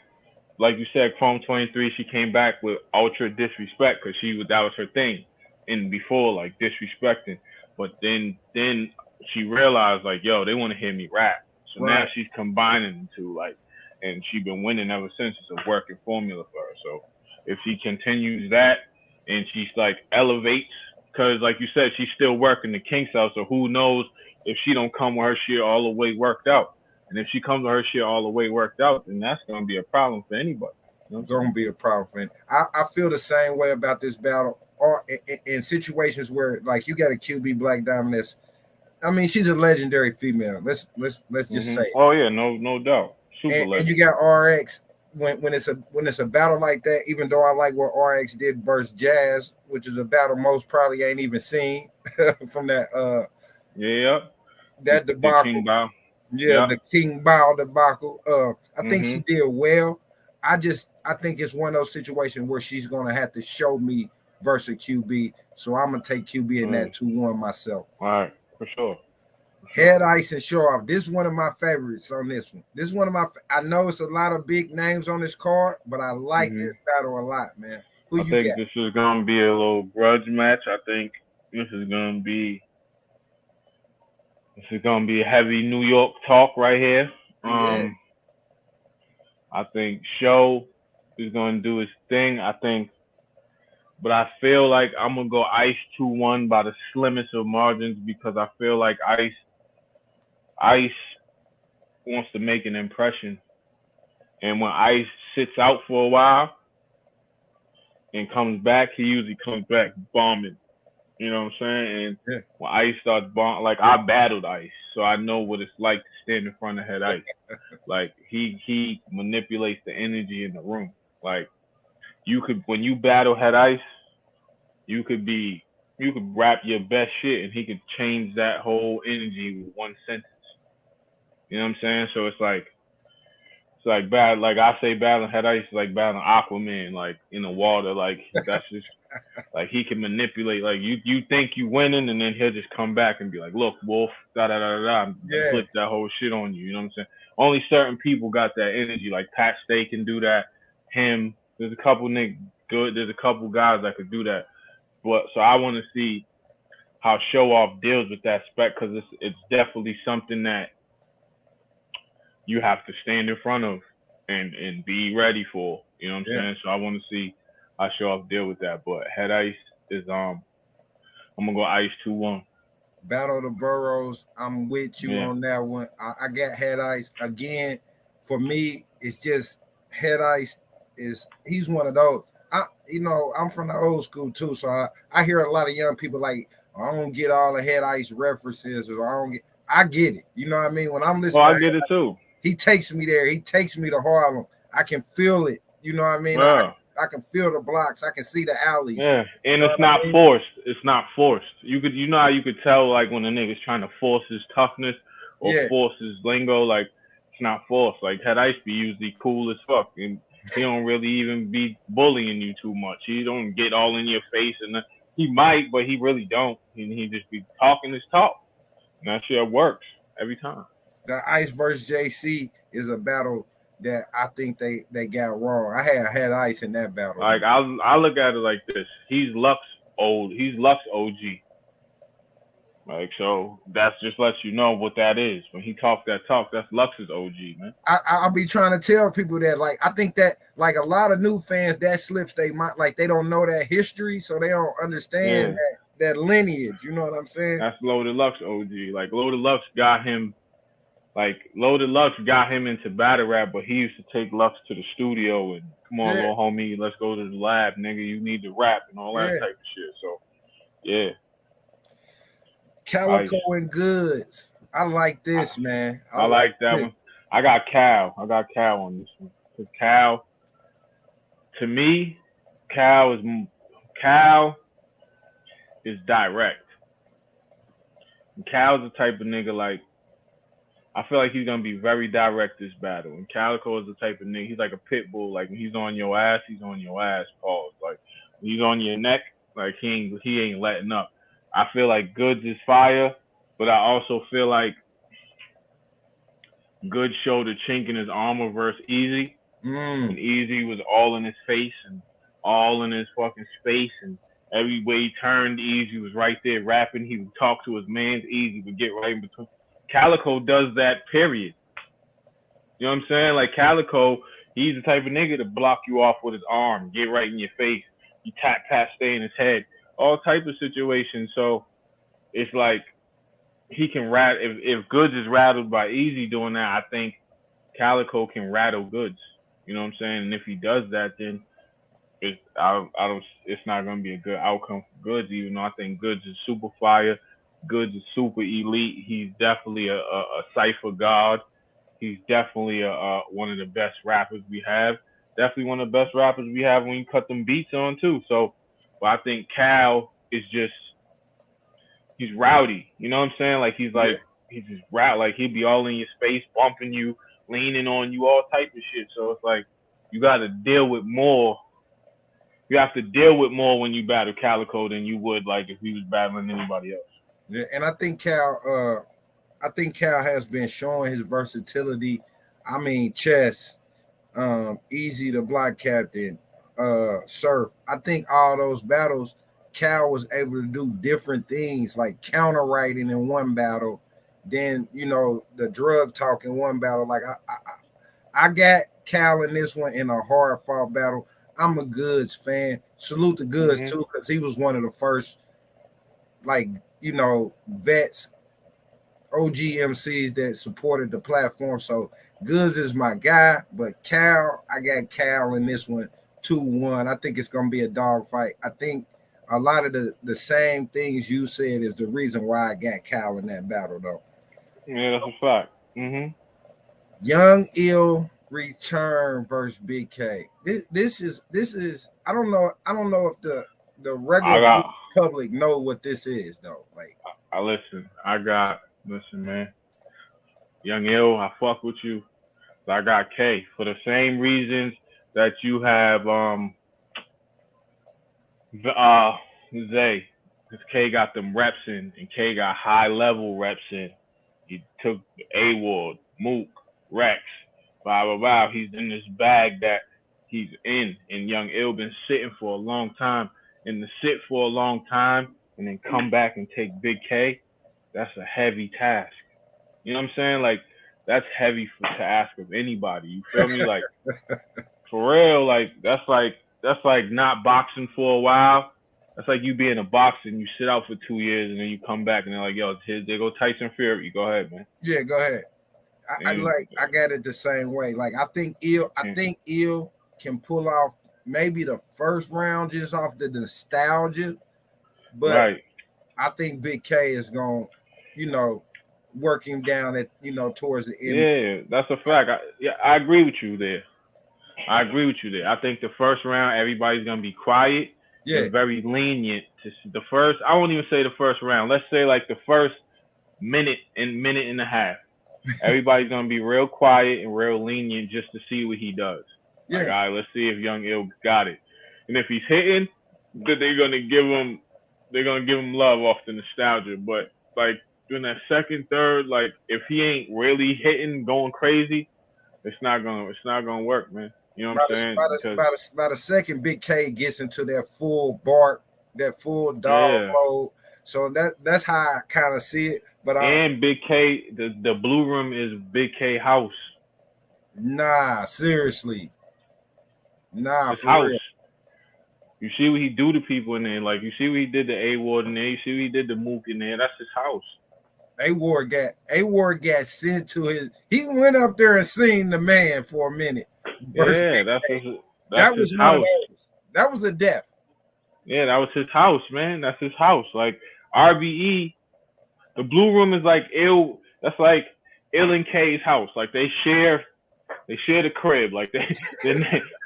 like you said, Chrome 23, she came back with ultra disrespect because that was her thing, and before like disrespecting. But then she realized like, yo, they want to hear me rap. So now right, she's combining the two, like, and she's been winning ever since. It's a working formula for her. So if she continues that and she's like elevates, because like you said, she's still working the kinks out. So who knows if she don't come with her shit all the way worked out. And if she comes to her shit all the way worked out, then that's gonna be a problem for anybody. You know what I'm gonna saying? be a problem for him. I feel the same way about this battle. Or in situations where like you got a QB Black Diamond that's, I mean, she's a legendary female. Let's just say it. Oh yeah, no doubt, super And you legend. got RX when it's a battle like that. Even though I like what RX did versus Jazz, which is a battle most probably ain't even seen from Yeah, that the King debacle. Bow. Yeah, Yeah. the King Bao debacle. I think she Mhm. did well. I think it's one of those situations where she's gonna have to show me versus QB. So I'm gonna take QB in that 2-1 myself. All right, for sure, for sure. Head Ice and Show Off. This is one of my favorites on this one. This is one of my. I know it's a lot of big names on this card, but I like this Mhm. battle a lot, man. Who I you think got? this is gonna be a little grudge match. I think this is gonna be heavy New York talk right here. Yeah, I think Show is gonna do his thing. But I feel like I'm gonna go Ice 2-1 by the slimmest of margins because I feel like Ice wants to make an impression, and when Ice sits out for a while and comes back, he usually comes back bombing. You know what I'm saying? And yeah, when Ice starts bombing, like I battled Ice, so I know what it's like to stand in front of Head Ice. Like he manipulates the energy in the room. Like you could when you battle Head Ice, you could be you could rap your best shit and he could change that whole energy with one sentence. You know what I'm saying? So it's like bad like I say battling Head Ice is like battling Aquaman like in the water. Like that's just like he can manipulate like you think you winning and then he'll just come back and be like, look, Wolf, da da da da da yeah. flip that whole shit on you. You know what I'm saying? Only certain people got that energy. Like Pat Stay can do that. Him. There's a couple there's a couple guys that could do that. But so I want to see how Show Off deals with that spec because it's definitely something that you have to stand in front of and be ready for. You know what I'm Yeah. saying? So I want to see how Show Off deal with that. But Head Ice is I'm gonna go Ice 2-1. Battle of the Boroughs. I'm with you Yeah. on that one. I got Head Ice again. For me, it's just Head Ice is he's one of those. I'm from the old school too, so I hear a lot of young people like, "Oh, I don't get all the Head Ice references, or I don't get. I get it. You know what I mean? When I'm Well, listening I to get it too. he takes me there. He takes me to Harlem. I can feel it. You know what I mean? Yeah. I can feel the blocks. I can see the alleys. Yeah, You and know it's what I not mean? forced. It's not forced. You know how you could tell like when a nigga's trying to force his toughness or Yeah, force his lingo. Like it's not forced. Like Head Ice be usually cool as fuck, and he don't really even be bullying you too much. He don't get all in your face, and he might, but he really don't. He just be talking his talk, and that shit works every time. the Ice versus JC is a battle that I think they got wrong. I had Ice in that battle, Like man. I look at it like this. He's Lux old. He's Lux OG. Like so, that's just lets you know what that is. When he talk that talk, that's Lux's OG, man. I'll be trying to tell people that like I think that like a lot of new fans that slips they might like they don't know that history, so they don't understand Yeah, that lineage. You know what I'm saying? that's Loaded Lux OG. Like Loaded Lux got him. Like Loaded Lux got him into battle rap, but he used to take Lux to the studio and come on, Yeah, little homie, let's go to the lab, nigga. You need to rap and all that yeah. type of shit. So yeah, ice. Calico and Goods. I like this, man. I I like like that this. one. I got Cal. I got Cal on this one. 'Cause Cal, to me, Cal is Cal is direct. And Cal's the type of nigga like I feel like he's gonna be very direct this battle. And Calico is the type of nigga. He's like a pit bull. Like when he's on your ass, he's on your ass. Pause. Like when he's on your neck, like he ain't letting up. I feel like Goods is fire, but I also feel like Goods showed a chink in his armor versus Easy. When Easy was all in his face and all in his fucking space, and every way he turned, Easy was right there rapping. He would talk to his man's Easy would get right in between. Calico does that, period. You know what I'm saying? Like Calico, he's the type of nigga to block you off with his arm, get right in your face. You tap, stay in his head, all type of situations. So it's like he can rat. If Goods is rattled by Easy doing that, I think Calico can rattle Goods. You know what I'm saying? And if he does that, then I don't. It's not gonna be a good outcome for Goods. Even though I think Goods is super fire, Goods is super elite. He's definitely a cipher god. He's definitely one of the best rappers we have. Definitely one of the best rappers we have when you cut them beats on too. So, but I think Cal is just he's rowdy. You know what I'm saying? Yeah. He's just rowdy. Like he'd be all in your space, bumping you, leaning on you, all type of shit. So it's like you got to deal with more. You have to deal with more when you battle Calico than you would like if he was battling anybody else. Yeah, and I think Cal has been showing his versatility. I mean, chess, easy to block captain, surf. I think all those battles, Cal was able to do different things like counter writing in one battle, then the drug talk in one battle. Like I got Cal in this one in a hard fought battle. I'm a Goods fan. Salute the Goods Mm-hmm. too, because he was one of the first, like, vets, OG MCs that supported the platform. So Goods is my guy, but Cal, I got Cal in this one 2-1. I think it's gonna be a dog fight. I think a lot of the same things you said is the reason why I got Cal in that battle though. Yeah, that's a fact. Mm-hmm. Young Ill return versus Big K. This is I don't know if the I regular got. public know what this is though. Like, I listen. Listen, man. Young Ill, I fuck with you. I got K for the same reasons that you have uh Zay. Because K got them reps in, and K got high level reps in. He took A Ward, Mook, Rex, blah blah blah. He's in this bag that he's in, and Young Ill been sitting for a long time. And to sit for a long time and then come back and take Big K, that's a heavy task. You know what I'm saying? Like that's heavy to ask of anybody. You feel me? Like for real, that's like not boxing for a while. That's like you being a boxer and you sit out for 2 years and then you come back and they're like, yo, here there go Tyson Fury. Go ahead, man. yeah, go ahead. I And, like I got it the same way. Like I think Ill can pull off maybe the first round just off the nostalgia, but right. I think Big K is going, you know, work him down at towards the end. Yeah, that's a fact. I agree with you there. I agree with you there. I think the first round everybody's gonna be quiet Yeah, and very lenient to the first. I won't even say the first round. Let's say like the first minute and a half. Everybody's gonna be real quiet and real lenient just to see what he does. Like, all yeah, right, let's see if Young Ill got it. And if he's hitting, then they're gonna give him love off the nostalgia. But like during that second, third, like if he ain't really hitting, going crazy, it's not gonna work, man. You know what by I'm the saying? by the Because by the, by the second Big K gets into that full bark, that full dog yeah, mode. So that's how I kind of see it. But and Big K, the blue room is Big K house. nah, seriously, nah, His for house. real. You see what he do to people in there. Like you see what he did to A Ward in there. You see what he did to Mook in there. That's his house. A-Ward got sent to his. He went up there and seen the man for a minute. Yeah, that's That his was none of house. those. That was a death. Yeah, that was his house, man. That's his house. Like R.B.E, the Blue Room is like ill. That's like Ill and K's house. Like they share the crib. Like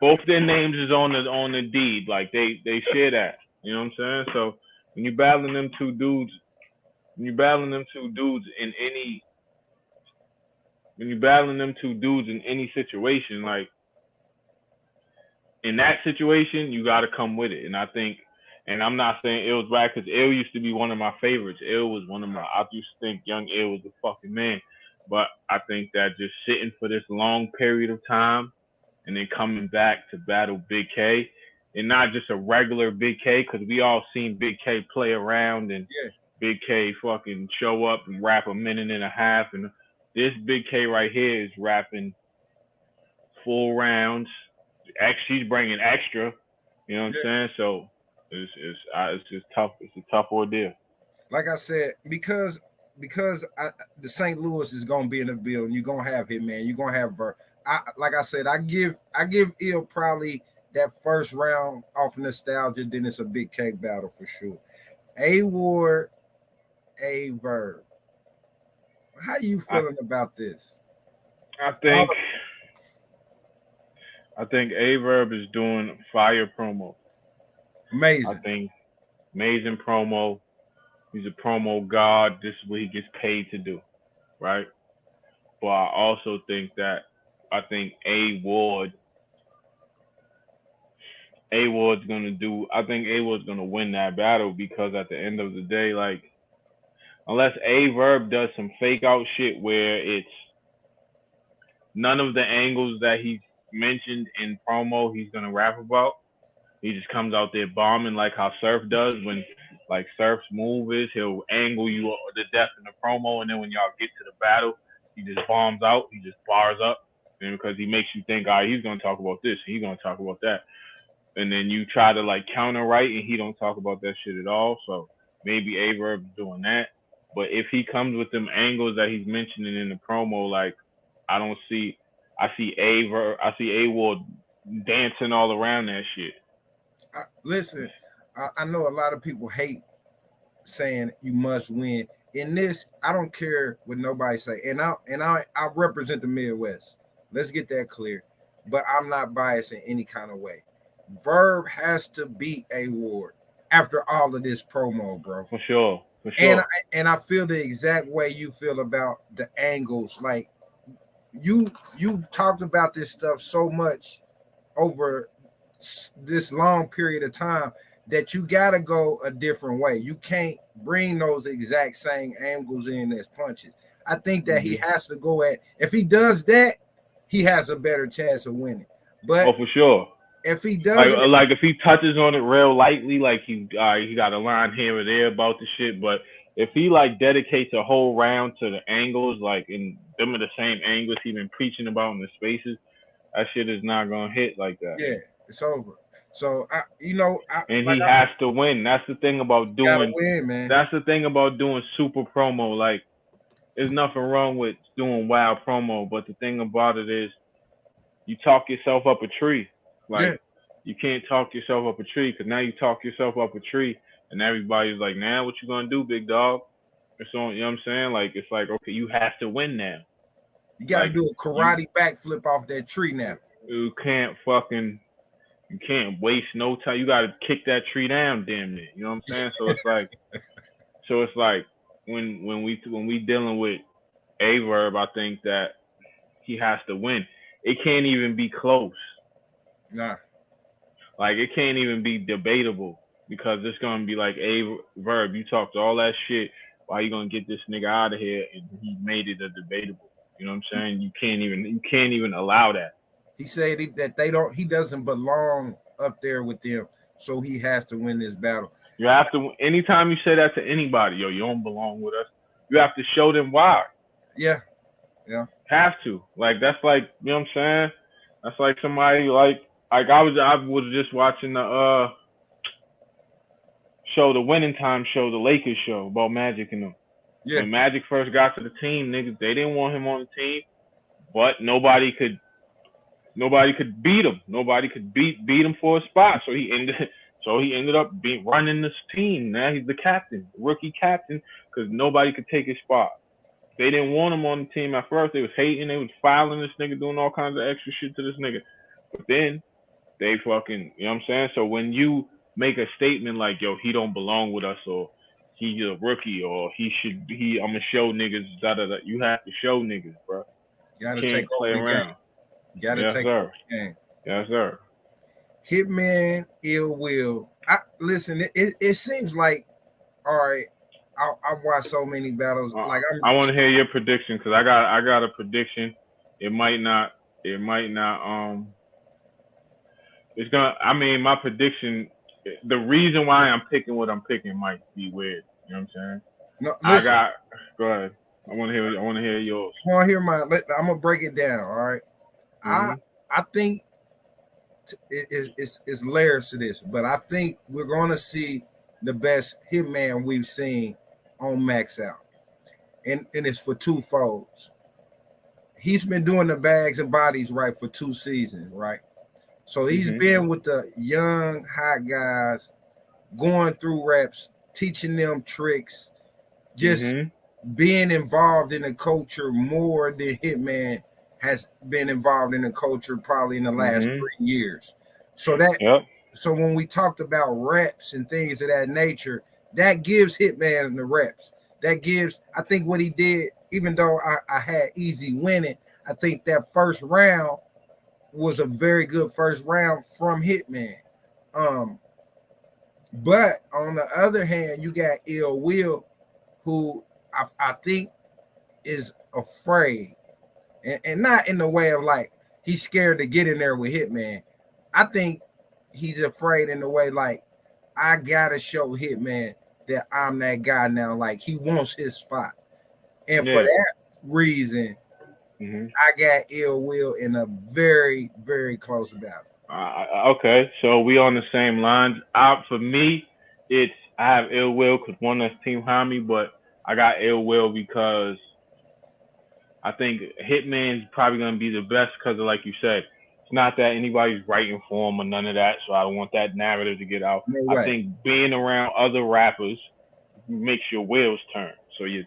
both their names is on the deed. Like they share that. You know what I'm saying? So when you're battling them two dudes, in any situation, like in that situation, you got to come with it. And I think, and I'm not saying Ill's back because Ill used to be one of my favorites. Ill was one of my. I used to think young Ill was the fucking man. But I think that just sitting for this long period of time and then coming back to battle Big K, and not just a regular Big K, because we all seen Big K play around and Yeah. Big K fucking show up and rap a minute and a half, and this Big K right here is rapping full rounds. She's bringing extra. You know what I'm saying? So it's just tough. It's a tough ordeal. Like I said, because the St. Louis is gonna be in the building. You're gonna have him, man. You're gonna have Ver. Like I said, I give Ill probably that first round off nostalgia. Then it's a Big K battle for sure. A-Ward, A-Verb. How you feeling about this? I think A-Verb is doing fire promo. Amazing. I think amazing promo. He's a promo god. This is what he gets paid to do, right? But I also think A-Ward's gonna win that battle because at the end of the day, like unless A-Verb does some fake out shit where it's none of the angles that he's mentioned in promo he's gonna rap about. He just comes out there bombing like how Surf does when like Surf's move is he'll angle you to death in the promo, and then when y'all get to the battle, he just bombs out, he just bars up, and because he makes you think, all right, he's gonna talk about this, he's gonna talk about that, and then you try to like counter right, and he don't talk about that shit at all. So maybe A-Verb's doing that, but if he comes with them angles that he's mentioning in the promo, like I see A-Ward dancing all around that shit. Listen, I know a lot of people hate saying you must win. In this, I don't care what nobody say, and I represent the Midwest. Let's get that clear. But I'm not biased in any kind of way. Verb has to beat A-Ward after all of this promo, bro. For sure. And I feel the exact way you feel about the angles. Like you've talked about this stuff so much over this long period of time that you gotta go a different way. You can't bring those exact same angles in as punches. I think that he has to go at. If he does that, he has a better chance of winning. But for sure. If he does, like if he touches on it real lightly, like he got a line here or there about the shit, but if he like dedicates a whole round to the angles, like in them are the same angles he been preaching about in the spaces, that shit is not gonna hit like that. Yeah, it's over. So he has to win. That's the thing about doing. Win, man. That's the thing about doing super promo. Like, there's nothing wrong with doing wild promo, but the thing about it is, you talk yourself up a tree. Like, you can't talk yourself up a tree because now you talk yourself up a tree, and everybody's like, "Now, what you gonna do, big dog?" It's on. You know what I'm saying? Like, it's like, okay, you have to win now. You got to do a karate backflip off that tree now. You can't waste no time. You got to kick that tree down, damn it. You know what I'm saying? So it's like, when we dealing with A-Verb, I think that he has to win. It can't even be close. Nah. Like, it can't even be debatable because it's gonna be like, A-Verb, you talked all that shit. Why you gonna get this nigga out of here? And he made it a debatable. You know what I'm saying? You can't even allow that. He said that he doesn't belong up there with them, so he has to win this battle. You have to. Anytime you say that to anybody, you don't belong with us. You have to show them why. Yeah. Have to. Like, that's like, you know what I'm saying? That's like somebody like I was just watching the show, the Winning Time show, the Lakers show about Magic and them. Yeah. When Magic first got to the team, niggas, they didn't want him on the team, but nobody could beat him. Nobody could beat him for a spot. So he ended up running this team. Now he's the captain, rookie captain, because nobody could take his spot. They didn't want him on the team at first. They was hating. They was filing this nigga, doing all kinds of extra shit to this nigga. But then they fucking, you know what I'm saying? So when you make a statement like, yo, he don't belong with us, or he's a rookie, or I'm gonna show niggas, you have to show niggas, bro. Gotta You take can't play over the around. game. Gotta Yes, take sir. over the game. Yes, sir. Hitman, Ill Will. Listen. It seems like, all right. I watched so many battles. Like I want to hear your prediction, because I got a prediction. It might not. It's gonna. I mean, my prediction. The reason why I'm picking what I'm picking might be weird. You know what I'm saying? No, listen. Go ahead. I want to hear. I want to hear yours. You want to hear my? I'm gonna break it down. All right. Mm-hmm. I think it's layers to this, but I think we're gonna see the best Hitman we've seen on Max Out, and it's for two folds. He's been doing the bags and bodies right for 2 seasons, right? So he's been with the young hot guys, going through reps, teaching them tricks, just being involved in the culture more than Hitman has been involved in the culture probably in the last 3 years. So so when we talked about reps and things of that nature, that gives Hitman the reps. That gives, I think what he did, even though I had easy winning, I think that first round was a very good first round from Hitman. But on the other hand, you got Ill Will, who I think is afraid, and not in the way of like he's scared to get in there with Hitman. I think he's afraid in the way like I gotta show Hitman that I'm that guy now. Like he wants his spot, and for that reason, I got Ill Will in a very, very close battle. Okay, so we on the same lines. For me, I have Ill Will because one, that's Team Hami, but I got Ill Will because I think Hitman's probably gonna be the best because of, like you said, it's not that anybody's writing for him or none of that. So I don't want that narrative to get out. No I think being around other rappers makes your wheels turn. So you're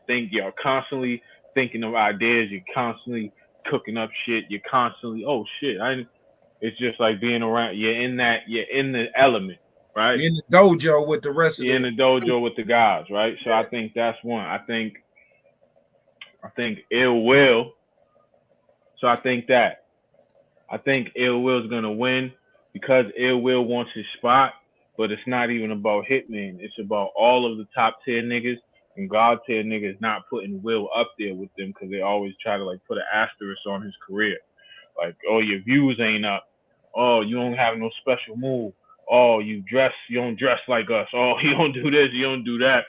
constantly thinking of ideas. You're constantly cooking up shit. You're constantly, oh shit, it's just like being around. You're in the element, right? You're in the dojo with the rest You're of in the dojo with the guys, right? So I think that's one. I think Ill Will. So I think Ill Will's gonna win because Ill Will wants his spot, but it's not even about Hitman. It's about all of the top tier niggas and God tier niggas not putting Will up there with them because they always try to like put an asterisk on his career. Like, oh, your views ain't up. Oh, you don't have no special move. Oh, you don't dress like us. Oh, you don't do this, you don't do that.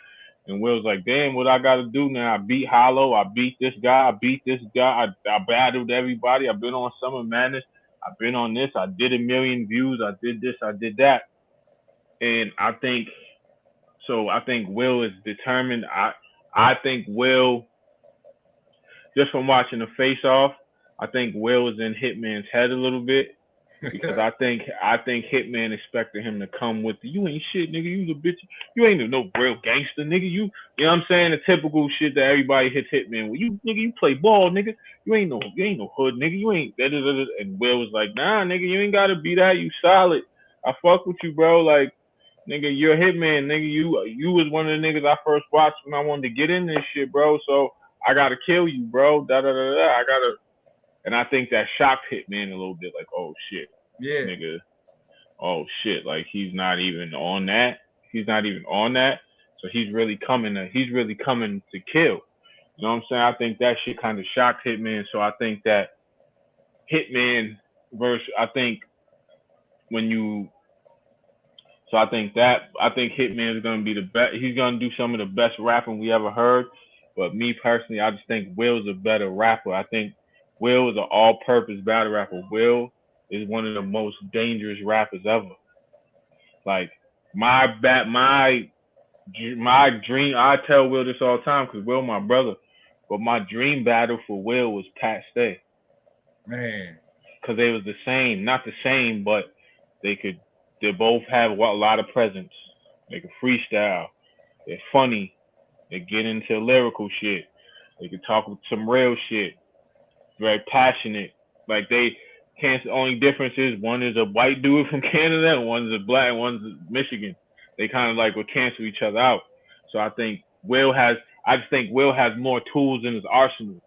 And Will's like, damn, what I gotta do now? I beat Hollow, I beat this guy, I battled everybody, I've been on Summer Madness, I've been on this, I did 1 million views, I did this, I did that. And I think Will is determined. I think Will, just from watching the face off, I think Will is in Hitman's head a little bit because I think Hitman expected him to come with you ain't shit, nigga. You a bitch. You ain't no real gangster, nigga. You know what I'm saying? The typical shit that everybody hits Hitman with. You nigga, you play ball, nigga. You ain't no hood, nigga. You ain't da, da, da, da. And Will was like, nah, nigga, you ain't gotta be that. You solid. I fuck with you, bro. Like, nigga, you're a Hitman, nigga. You was one of the niggas I first watched when I wanted to get in this shit, bro. So I gotta kill you, bro. Da da da da. And I think that shocked Hitman a little bit, like, oh shit, nigga, oh shit, like he's not even on that. So he's really coming to kill. You know what I'm saying? I think that shit kind of shocked Hitman. So I think that Hitman I think Hitman is gonna be the best. He's gonna do some of the best rapping we ever heard. But me personally, I just think Will's a better rapper. I think Will is an all-purpose battle rapper. Will is one of the most dangerous rappers ever. Like my My dream, I tell Will this all the time because Will my brother, but my dream battle for Will was Pat Stay Man, because they was the same, not the same, but they could, they both have a lot of presence. They could freestyle. They're funny. They get into lyrical shit. They could talk with some real shit. Very passionate. Like they can't. The only difference is one is a white dude from Canada and one's a black, one's Michigan. They kind of like would cancel each other out. So I think Will has. I just think Will has more tools in his arsenal.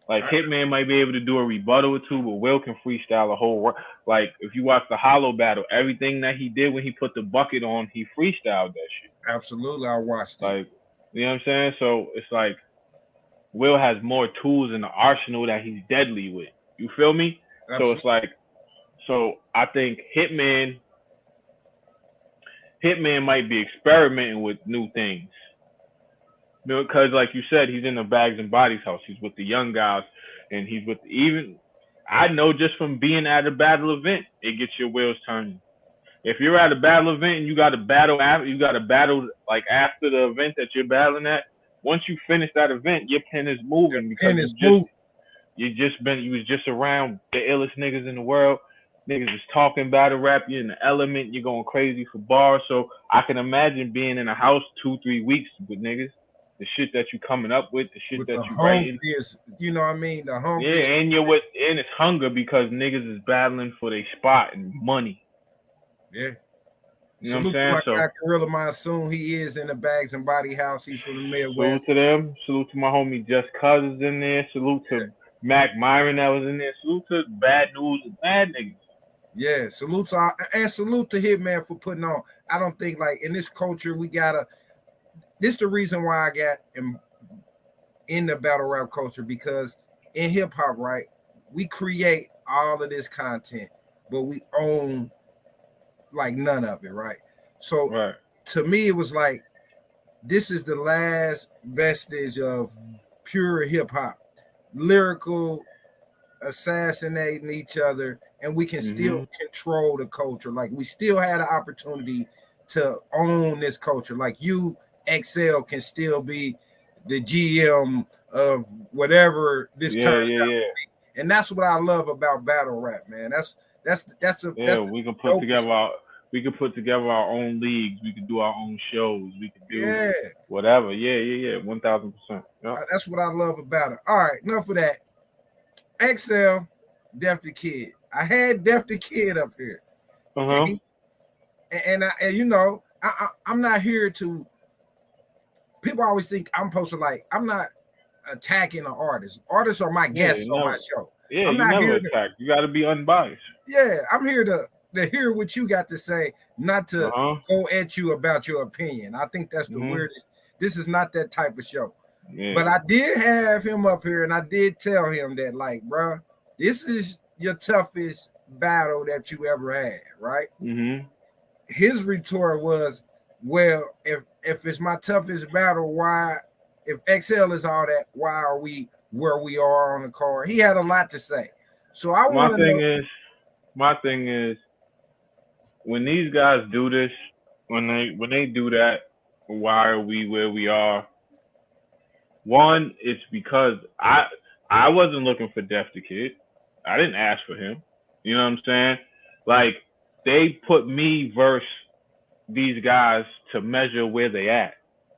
Like I, Hitman might be able to do a rebuttal or two, but Will can freestyle a whole. Like if you watch the Hollow battle, everything that he did when he put the bucket on, he freestyled that shit. absolutely, I watched it. Like you know what I'm saying? So it's like Will has more tools in the arsenal that he's deadly with. You feel me? So Absolutely. it's like, so I think Hitman might be experimenting with new things because, like you said, he's in the Bags and Bodies house. He's with the young guys, and he's with even. I know just from being at a battle event, it gets your wheels turning. If you're at a battle event and you got to battle after, you got to battle like after the event that you're battling at. Once you finish that event, your pen is moving because And it's moving. you was just around the illest niggas in the world. Niggas is talking battle rap. You're in the element. You're going crazy for bars. So I can imagine being in a house 2-3 weeks with niggas. The shit that you coming up with, the shit With that the you writing. hungriest, you know what I mean? The Yeah, hungriest. and it's hunger because niggas is battling for their spot and money. Yeah. You know what I'm Salute to saying? my So guy Gorilla Monsoon. He is in the Bags and Body House. He's from the salute Midwest. to them. Salute to my homie Just Cousins in there. Salute to Mac Myron that was in there. Salute to Bad News and Bad Niggas. Yeah, salute to and salute to Hitman for putting on. I don't think like in this culture we gotta. This the reason why I got in the battle rap culture because in hip hop, right, we create all of this content, but we own like none of it, right? So Right. to me, it was like this is the last vestige of pure hip hop, lyrical assassinating each other, and we can still Mhm. control the culture. Like we still had an opportunity to own this culture. Like you, Xcel, can still be the GM of whatever this Yeah, turns yeah, out, yeah. and that's what I love about battle rap, man. That's Yeah, the we can put dopest. together our own leagues. We can do our own shows. We can do Yeah, whatever. Yeah, yeah, yeah. 1,000%. Yeah. that's what I love about it. All right, enough of that. Xcel, Def the Kid. I had Def the Kid up here, Uh and huh. he and you know I'm not here to. People always think I'm supposed to like. I'm not attacking an artist. Artists are my Yeah, guests on my show. I'm you not never here to. attack. You got to be unbiased. Yeah, I'm here to hear what you got to say, not Uh to huh. go at you about your opinion. I think that's the Mhm. weirdest. This is not that type of show. But Yeah. I did have him up here, and I did tell him that, like, bro, this is your toughest battle that you ever had, right? Mhm. His retort was, "Well, if it's my toughest battle, why? If XL is all that, why are we where we are on the card?" He had a lot to say, so I My want to thing know. is, my thing is, when these guys do this, when they do that, why are we where we are? One, it's because I wasn't looking for Def the Kid. I didn't ask for him. You know what I'm saying? Like they put me versus these guys to measure where they at.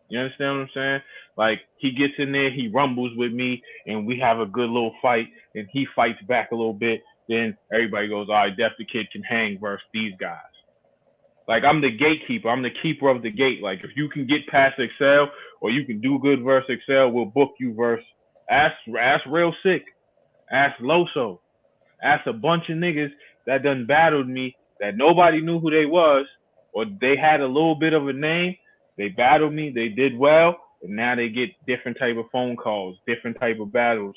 You understand what I'm saying? Like he gets in there, he rumbles with me, and we have a good little fight, and he fights back a little bit. Then everybody goes, all right, Def the Kid can hang versus these guys. Like I'm the gatekeeper. I'm the keeper of the gate. Like if you can get past Excel or you can do good versus Excel, we'll book you versus ask real sick, ask Loso, ask a bunch of niggas that done battled me that nobody knew who they was or they had a little bit of a name. They battled me. They did well, and now they get different type of phone calls, different type of battles.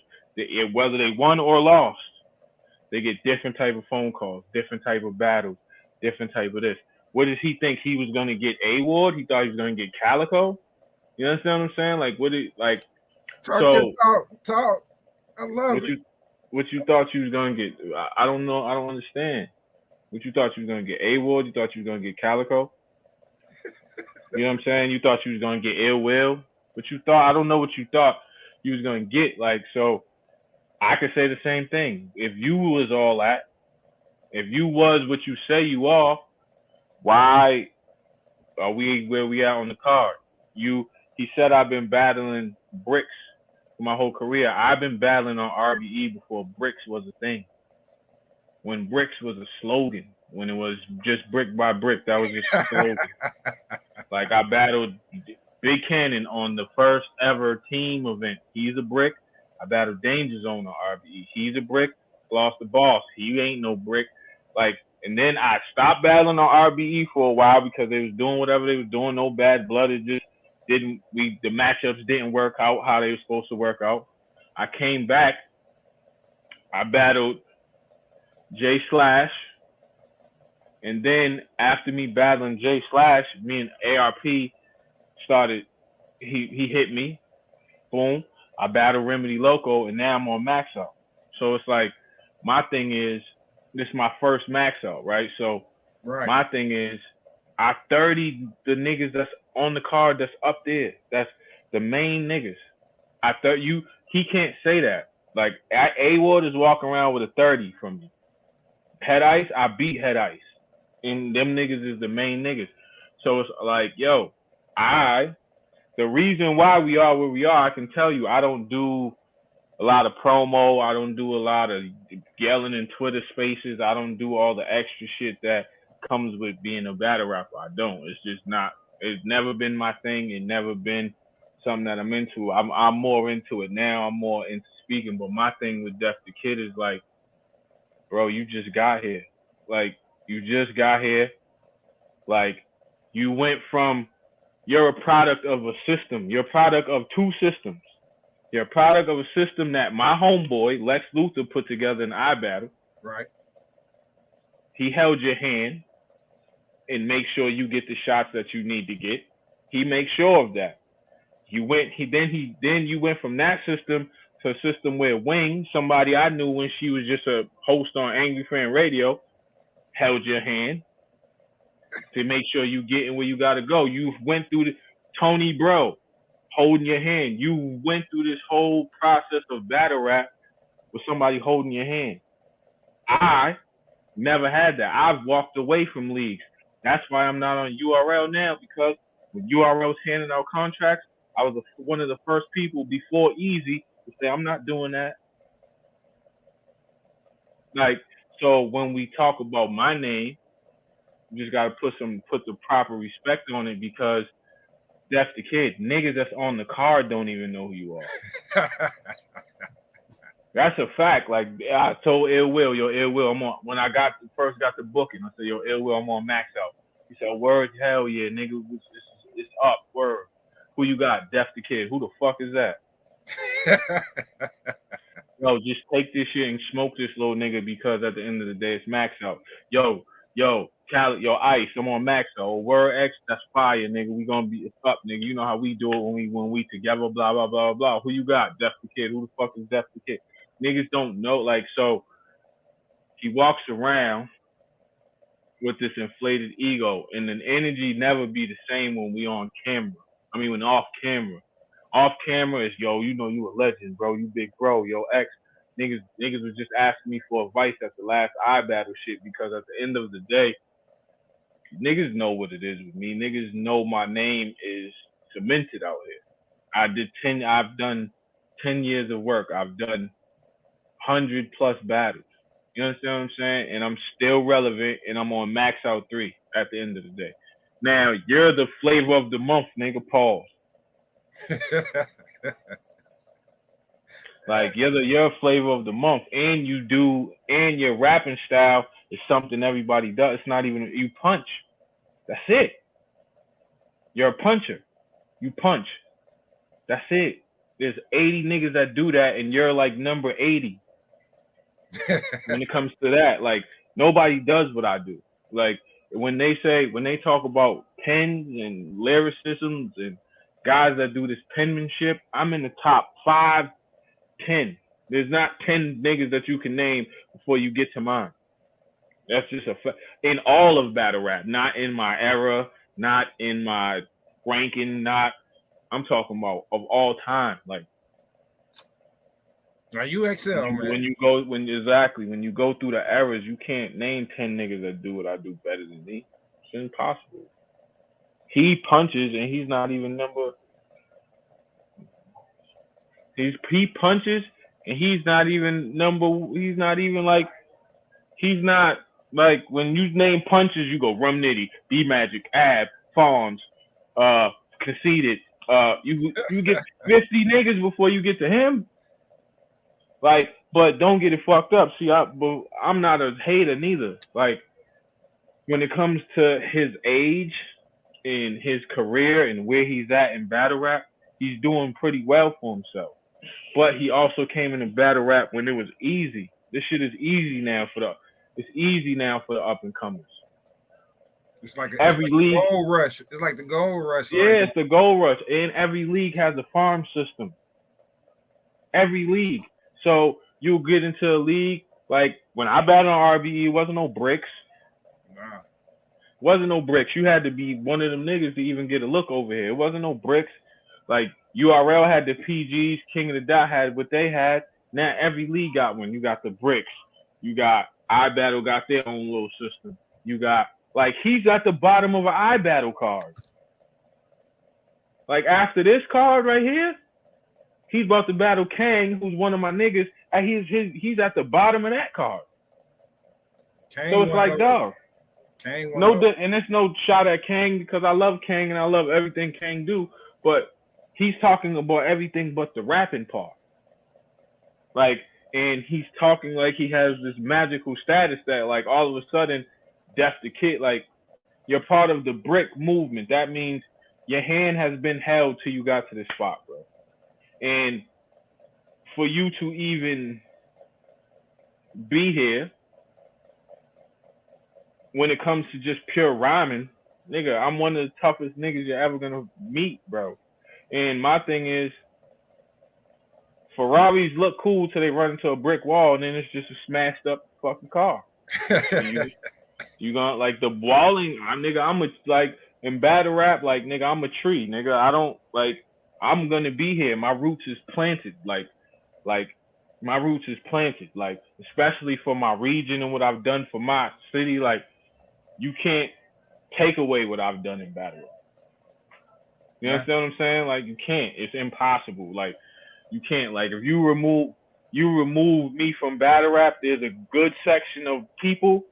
Whether they won or lost, they get different type of phone calls, different type of battles, different type of this. What does he think he was gonna get? A Ward? He thought he was gonna get Calico. You understand what I'm saying? Like what? Like Talk that so? talk. I love What it. you thought you was gonna get? I don't know. I don't understand. What you thought you was gonna get? A Ward? You thought you was gonna get Calico? You know what I'm saying? You thought you was gonna get ill will, but you thought I don't know what you thought you was gonna get. Like so, I could say the same thing. If you was all that, if you was what you say you are, why are we where we at on the card? He said I've been battling bricks for my whole career. I've been battling on R.B.E. before bricks was a thing. When bricks was a slogan, when it was just brick by brick, that was just a slogan. Like I battled Big Cannon on the first ever team event. He's a brick. I battled Danger Zone on R.B.E. He's a brick. Lost the boss. He ain't no brick. Like, and then I stopped battling on R.B.E. for a while because they was doing whatever they was doing. No bad blood. It just didn't. The matchups didn't work out how they were supposed to work out. I came back. I battled J Slash. And then after me battling J Slash, me and ARP started. He hit me. Boom. I battled Remedy Loco, and now I'm on Max Out. So it's like my thing is this is my first Max Out, right? So my thing is I 30 the niggas that's on the card that's up there. That's the main niggas. I thought he can't say that. Like A-Ward is walking around with a 30 from me. Head Ice, I beat Head Ice. And them niggas is the main niggas. So it's like, yo, the reason why we are where we are, I can tell you, I don't do a lot of promo. I don't do a lot of yelling in Twitter spaces. I don't do all the extra shit that comes with being a battle rapper. I don't. It's just not. It's never been my thing. It never been something that I'm into. I'm more into it now. I'm more into speaking. But my thing with Deth the Kid is like, bro, you just got here. Like, you just got here. Like, you went from, you're a product of a system. You're a product of two systems. You're a product of a system that my homeboy, Lex Luthor, put together in iBattle. Right. He held your hand and make sure you get the shots that you need to get. He makes sure of that. You went, then you went from that system to a system where Wing, somebody I knew when she was just a host on Angry Fan Radio, held your hand to make sure you getting where you gotta go. You went through the Tony Bro holding your hand. You went through this whole process of battle rap with somebody holding your hand. I never had that. I've walked away from leagues. That's why I'm not on URL now, because when URL was handing out contracts, I was one of the first people before Easy to say I'm not doing that. Like, so when we talk about my name, you just gotta put the proper respect on it, because that's the kid. Niggas that's on the card don't even know who you are. That's a fact. Like, I told Ill Will, yo, Ill Will, I'm on. When I first got the booking, I said, yo, Ill Will, I'm on Max Out. He said, word, hell yeah, nigga, it's up, word. Who you got? Def the Kid. Who the fuck is that? Yo, just take this shit and smoke this little nigga, because at the end of the day, it's Max Out. Yo, Cali, yo, Ice, I'm on Max Out. Word X, that's fire, nigga. We gonna be, it's up, nigga. You know how we do it when we together, blah, blah, blah, blah. Who you got? Def the Kid. Who the fuck is Def the Kid? Niggas don't know. Like, so he walks around with this inflated ego, and the energy never be the same when we on camera. I mean, when off camera. Off camera is, yo, you know you a legend, bro. You big bro. Yo, X. Niggas was just asking me for advice at the last iBattle shit, because at the end of the day, niggas know what it is with me. Niggas know my name is cemented out here. I've done 10 years of work. I've done 100+ battles. You understand what I'm saying? And I'm still relevant, and I'm on Max Out 3 at the end of the day. Now, you're the flavor of the month, nigga. Pause. Like, you're a flavor of the month, and your rapping style is something everybody does. It's not even, you punch. That's it. You're a puncher. You punch. That's it. There's 80 niggas that do that, and you're like number 80. When it comes to that, like, nobody does what I do. Like, when they talk about pens and lyricisms and guys that do this penmanship, I'm in the top 5, 10. There's not 10 niggas that you can name before you get to mine. That's just a fact. In all of battle rap, not in my era, not in my ranking, not. I'm talking about of all time. Like Now you Xcel, man. when you go through the eras, you can't name 10 niggas that do what I do better than me. It's impossible. He punches and he's not even number. He punches and he's not even number. He's not even like. He's not like when you name punches, you go Rum Nitty, B Magic, Ab, Farms, Conceited. You get 50 niggas before you get to him. Like, but don't get it fucked up. See, I'm not a hater neither. Like, when it comes to his age and his career and where he's at in battle rap, he's doing pretty well for himself. But he also came into battle rap when it was easy. This shit is easy now for the up and comers. It's like every league gold rush. It's like the gold rush. Yeah, it's the gold rush, and every league has a farm system. Every league. So you get into a league like when I battled on R.B.E, it wasn't no bricks. Nah. Wasn't no bricks. You had to be one of them niggas to even get a look over here. It wasn't no bricks. Like URL had the PGs, King of the Dot had what they had. Now every league got one. You got the bricks. You got iBattle got their own little system. You got like he's at the bottom of an iBattle card. Like after this card right here, he's about to battle Kang, who's one of my niggas, and he's at the bottom of that card. Kang so it's like, dog. And it's no shot at Kang because I love Kang and I love everything Kang do, but he's talking about everything but the rapping part. Like, and he's talking like he has this magical status that, like, all of a sudden, Deth the Kid, like, you're part of the brick movement. That means your hand has been held till you got to this spot, bro. And for you to even be here, when it comes to just pure rhyming, nigga, I'm one of the toughest niggas you're ever gonna meet, bro. And my thing is, Ferraris look cool till they run into a brick wall, and then it's just a smashed up fucking car. you gonna like the walling, nigga. I'm like in battle rap, like nigga, I'm a tree, nigga. I don't like. I'm gonna be here. My roots is planted, like my roots is planted, like especially for my region and what I've done for my city. Like you can't take away what I've done in battle rap. You understand what I'm saying? Like you can't. It's impossible. Like you can't. Like if you remove me from battle rap, there's a good section of people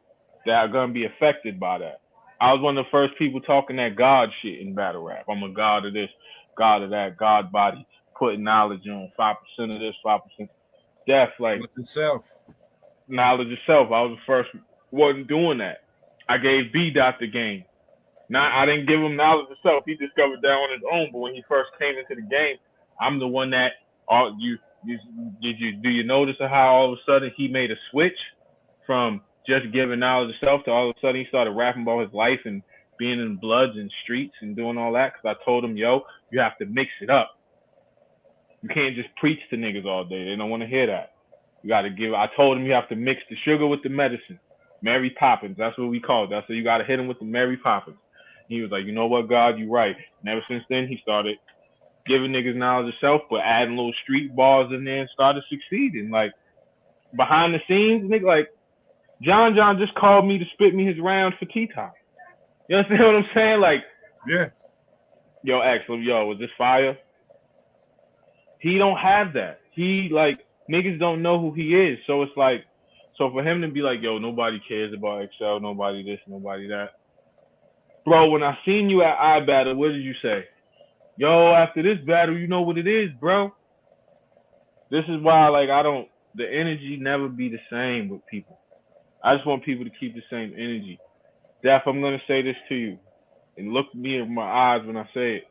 that are gonna be affected by that. I was one of the first people talking that God shit in battle rap. I'm a god of this, god of that, God body, putting knowledge on 5% of this, 5%. Deth, like knowledge itself. I was the first one doing that. I gave B Dot the game. I didn't give him knowledge itself. He discovered that on his own. But when he first came into the game, I'm the one that do you notice how all of a sudden he made a switch from just giving knowledge itself to all of a sudden he started rapping about his life and being in bloods and streets and doing all that? Because I told him, yo, you have to mix it up. You can't just preach to niggas all day. They don't want to hear that. You got to give. I told him you have to mix the sugar with the medicine. Mary Poppins. That's what we called it. I said you got to hit him with the Mary Poppins. He was like, you know what, God, you right. And ever since then, he started giving niggas knowledge of self, but adding little street bars in there and started succeeding. Like, behind the scenes, nigga, like, John just called me to spit me his round for tea time. You understand what I'm saying? Like, yeah. Yo, Axel, was this fire? He don't have that. He, like, niggas don't know who he is. So it's like, so for him to be like, yo, nobody cares about Xcel, nobody this, nobody that. Bro, when I seen you at iBattle, what did you say? Yo, after this battle, you know what it is, bro. This is why, like, the energy never be the same with people. I just want people to keep the same energy. Def, I'm going to say this to you. And look me in my eyes when I say it.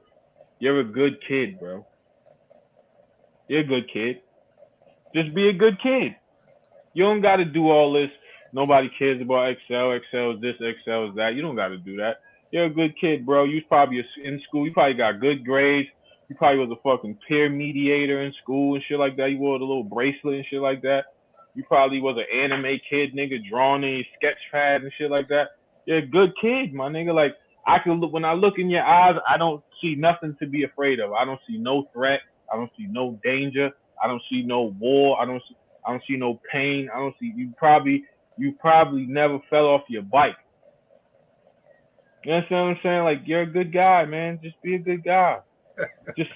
You're a good kid, bro. You're a good kid. Just be a good kid. You don't got to do all this. Nobody cares about Xcel. Xcel is this, Xcel is that. You don't got to do that. You're a good kid, bro. You was probably in school. You probably got good grades. You probably was a fucking peer mediator in school and shit like that. You wore the little bracelet and shit like that. You probably was an anime kid, nigga, drawing in your sketch pad and shit like that. You're a good kid, my nigga. Like, I can look, when I look in your eyes, I don't see nothing to be afraid of. I don't see no threat. I don't see no danger. I don't see no war. I don't see no pain. I don't see you probably never fell off your bike. You know what I'm saying? Like, you're a good guy, man. Just be a good guy. Just,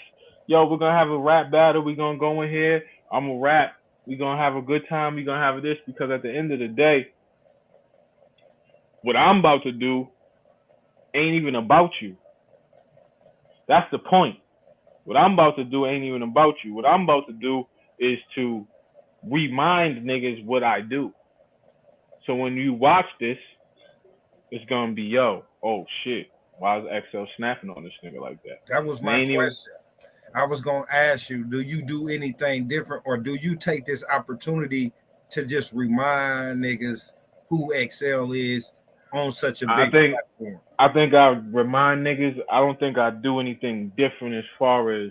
yo, we're gonna have a rap battle. We're gonna go in here. I'm gonna rap. We're gonna have a good time. We're gonna have this, because at the end of the day, what I'm about to do ain't even about you. That's the point. What I'm about to do ain't even about you. What I'm about to do is to remind niggas what I do. So when you watch this, it's gonna be, yo, oh shit, why is Xcel snapping on this nigga like that? That was my question. I was gonna ask you, do you do anything different, or do you take this opportunity to just remind niggas who Xcel is on such a big platform? I think I remind niggas. I don't think I do anything different as far as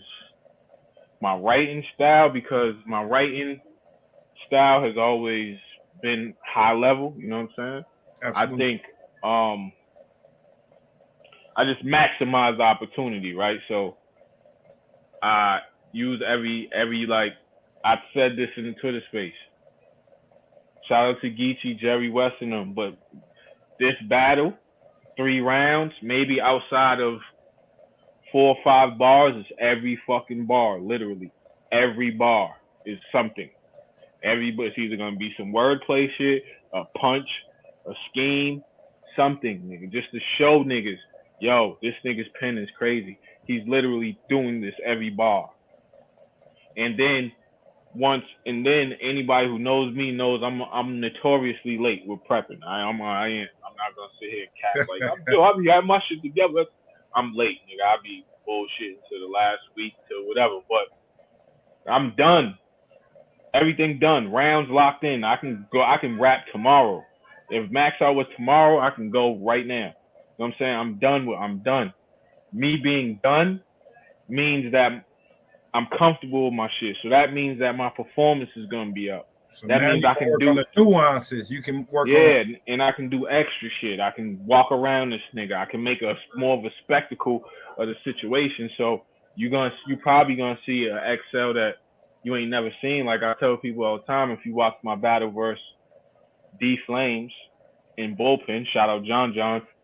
my writing style, because my writing style has always been high level. You know what I'm saying? Absolutely. I think I just maximize the opportunity, right? So I use every like, I've said this in the Twitter space. Shout out to Geechee, Jerry West and them, but this battle, 3 rounds, maybe outside of 4 or 5 bars, is every fucking bar, literally. Every bar is something. It's either gonna be some wordplay shit, a punch, a scheme, something, nigga, just to show niggas, yo, this nigga's pen is crazy. He's literally doing this every bar. And then anybody who knows me knows I'm notoriously late with prepping. I'm not gonna sit here and cat like I'll be having my shit together. I'm late, nigga. I'll be bullshitting to the last week to whatever, but I'm done. Everything done. Rounds locked in. I can rap tomorrow. If Max Out was tomorrow, I can go right now. You know what I'm saying? I'm done. Me being done means that I'm comfortable with my shit. So that means that my performance is gonna be up. So that means I can work do on the nuances. You can work on, and I can do extra shit. I can walk around this nigga. I can make more of a spectacle of the situation. So you probably gonna see an Xcel that you ain't never seen. Like I tell people all the time, if you watch my battle verse D Flames in Bullpen, shout out John,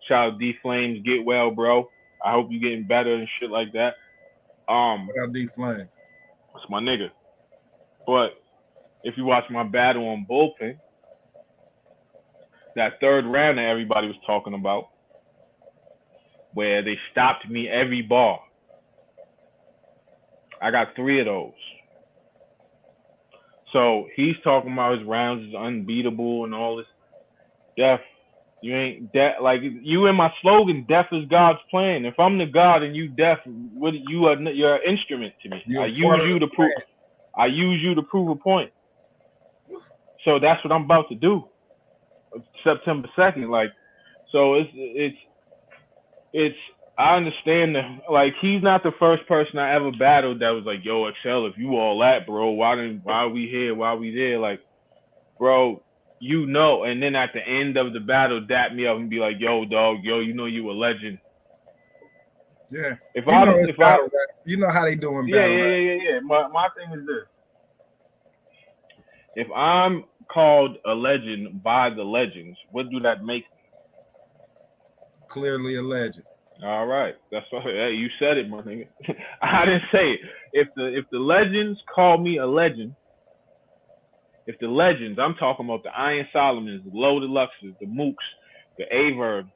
shout out D Flames, get well, bro. I hope you getting better and shit like that. What up, D Flame? That's my nigga. But if you watch my battle on Bullpen, that 3rd round that everybody was talking about, where they stopped me every bar, I got 3 of those. So he's talking about his rounds is unbeatable and all this. Deth, you ain't Deth. Like, you in my slogan, Deth is God's plan. If I'm the God and you Deth, you're an instrument to me. I use you to prove a point. So that's what I'm about to do. September 2nd, like, so it's I understand that, like, he's not the first person I ever battled that was like, yo, Xcel, if you all that, bro, why are we here? Why are we there? Like, bro, you know, and then at the end of the battle, dap me up and be like, yo, dog, yo, you know you a legend. Yeah. You know how they doing battle. Yeah. My thing is this. If I'm called a legend by the legends, what do that make me? Clearly a legend. All right, that's what. Hey, you said it, my nigga. I didn't say it. If the legends call me a legend, if the legends, I'm talking about the Iron Solomons, the Low Deluxes, the Mooks, the Averbs,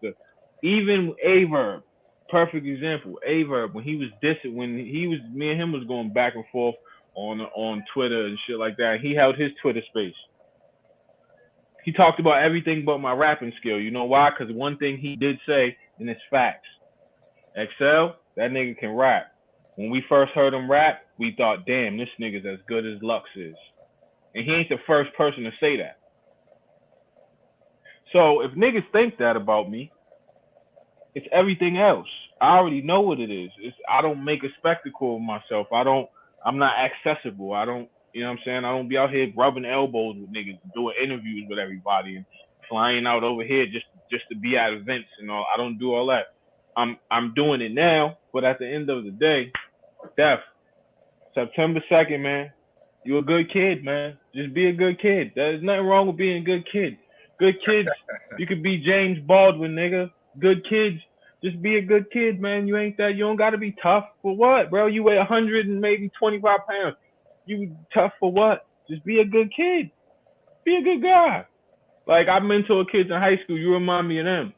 even Averb, perfect example. Averb, when he was dissing, me and him was going back and forth on Twitter and shit like that. He held his Twitter space. He talked about everything but my rapping skill. You know why? Because one thing he did say, and it's facts. Xcel, that nigga can rap. When we first heard him rap, we thought, damn, this nigga's as good as Lux is. And he ain't the first person to say that. So if niggas think that about me, it's everything else. I already know what it is. I don't make a spectacle of myself. I'm not accessible. You know what I'm saying? I don't be out here rubbing elbows with niggas, doing interviews with everybody and flying out over here just to be at events and all. I don't do all that. I'm doing it now, but at the end of the day, Deth, September 2nd, man. You a good kid, man. Just be a good kid. There's nothing wrong with being a good kid. Good kids, you could be James Baldwin, nigga. Good kids, just be a good kid, man. You ain't that. You don't gotta be tough for what, bro? You weigh 100 and maybe 25 pounds. You tough for what? Just be a good kid. Be a good guy. Like I mentor kids in high school. You remind me of them.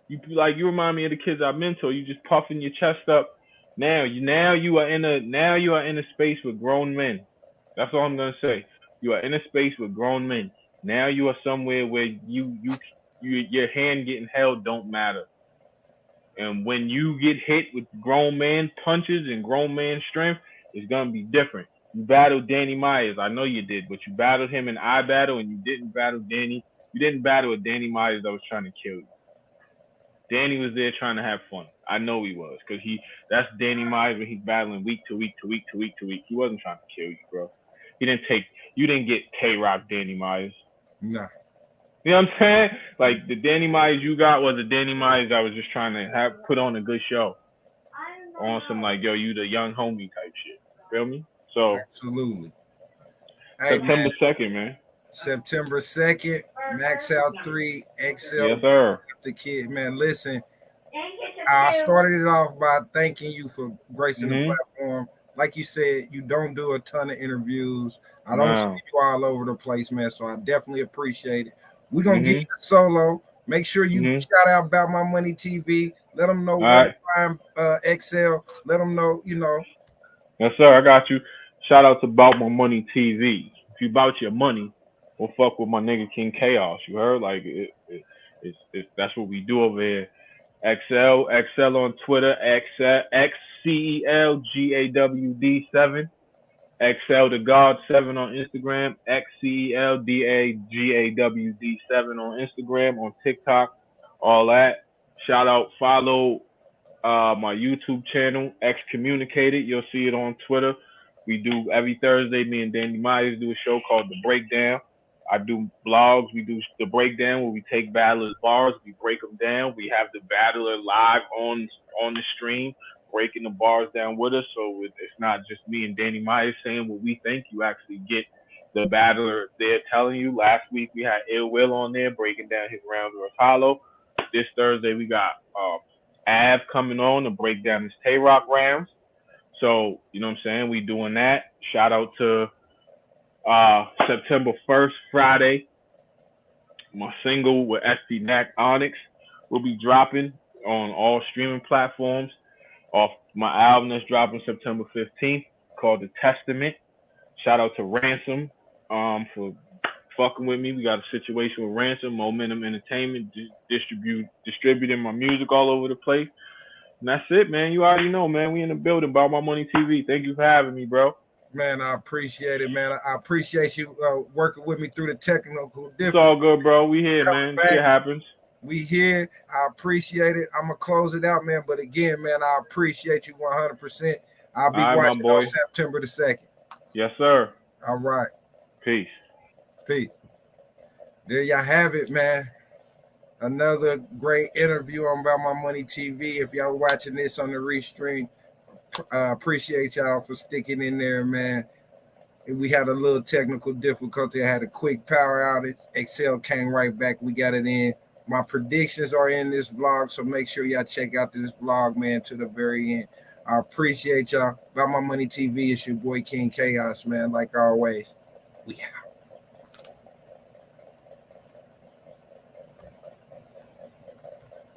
You remind me of the kids I mentor. You just puffing your chest up. Now you are in a space with grown men. That's all I'm gonna say. You are in a space with grown men. Now you are somewhere where your hand getting held don't matter. And when you get hit with grown man punches and grown man strength, it's gonna be different. You battled Danny Myers, I know you did, but you battled him in I battle, and you didn't battle Danny. You didn't battle with Danny Myers that was trying to kill you. Danny was there trying to have fun. I know he was, because that's Danny Myers when he's battling week to week to week to week to week. He wasn't trying to kill you, bro. You didn't get K-Rock Danny Myers. Nah. You know what I'm saying? Like the Danny Myers you got was a Danny Myers that was just trying to put on a good show. On some like, yo, you the young homie type shit. Feel me? So absolutely. Hey, September 2nd, man. September 2nd, Max Out3, Xcel. Yes, sir. The kid, man. Listen, I started it off by thanking you for gracing the platform. Like you said, you don't do a ton of interviews. I don't see you all over the place, man. So I definitely appreciate it. We're going to get you a solo. Make sure you shout out About My Money TV. Let them know where to find Xcel. Let them know, you know. Yes, sir. I got you. Shout out to About My Money TV. If you about your money, well, fuck with my nigga King Chaos. You heard? Like, that's what we do over here. Xcel on Twitter, XCELGAWD7. Xcel the God 7 on Instagram, XCELDAGAWD7 on Instagram, on TikTok, all that. Shout out, follow my YouTube channel, Excommunicated. You'll see it on Twitter. We do every Thursday. Me and Danny Myers do a show called The Breakdown. I do vlogs. We do The Breakdown where we take battlers' bars, we break them down. We have the battler live on the stream, breaking the bars down with us. So it's not just me and Danny Myers saying what we think. You actually get the battler there telling you. Last week we had Ill Will on there breaking down his rounds of Hollow. This Thursday we got Av coming on to break down his Tay-Rock rounds. So, you know what I'm saying? We doing that. Shout out to September 1st, Friday. My single with SD Knack Onyx will be dropping on all streaming platforms off my album that's dropping September 15th called The Testament. Shout out to Ransom for fucking with me. We got a situation with Ransom, Momentum Entertainment, distributing my music all over the place. And that's it, man. You already know, man. We in the building. About My Money TV. Thank you for having me, bro. Man, I appreciate it, man. I appreciate you working with me through the technical difficulties. It's all good, bro. We here, man. It happens. We here. I appreciate it. I'm going to close it out, man. But again, man, I appreciate you 100%. I'll be watching on September the 2nd. Yes, sir. All right. Peace. Peace. There y'all have it, man. Another great interview on About My Money TV. If y'all watching this on the restream, appreciate y'all for sticking in there, man. We had a little technical difficulty. I had a quick power outage. Xcel came right back. We got it in. My predictions are in this vlog, so make sure y'all check out this vlog, man, to the very end. I appreciate y'all. About My Money TV, it's your boy King Chaos, man. Like always, we out.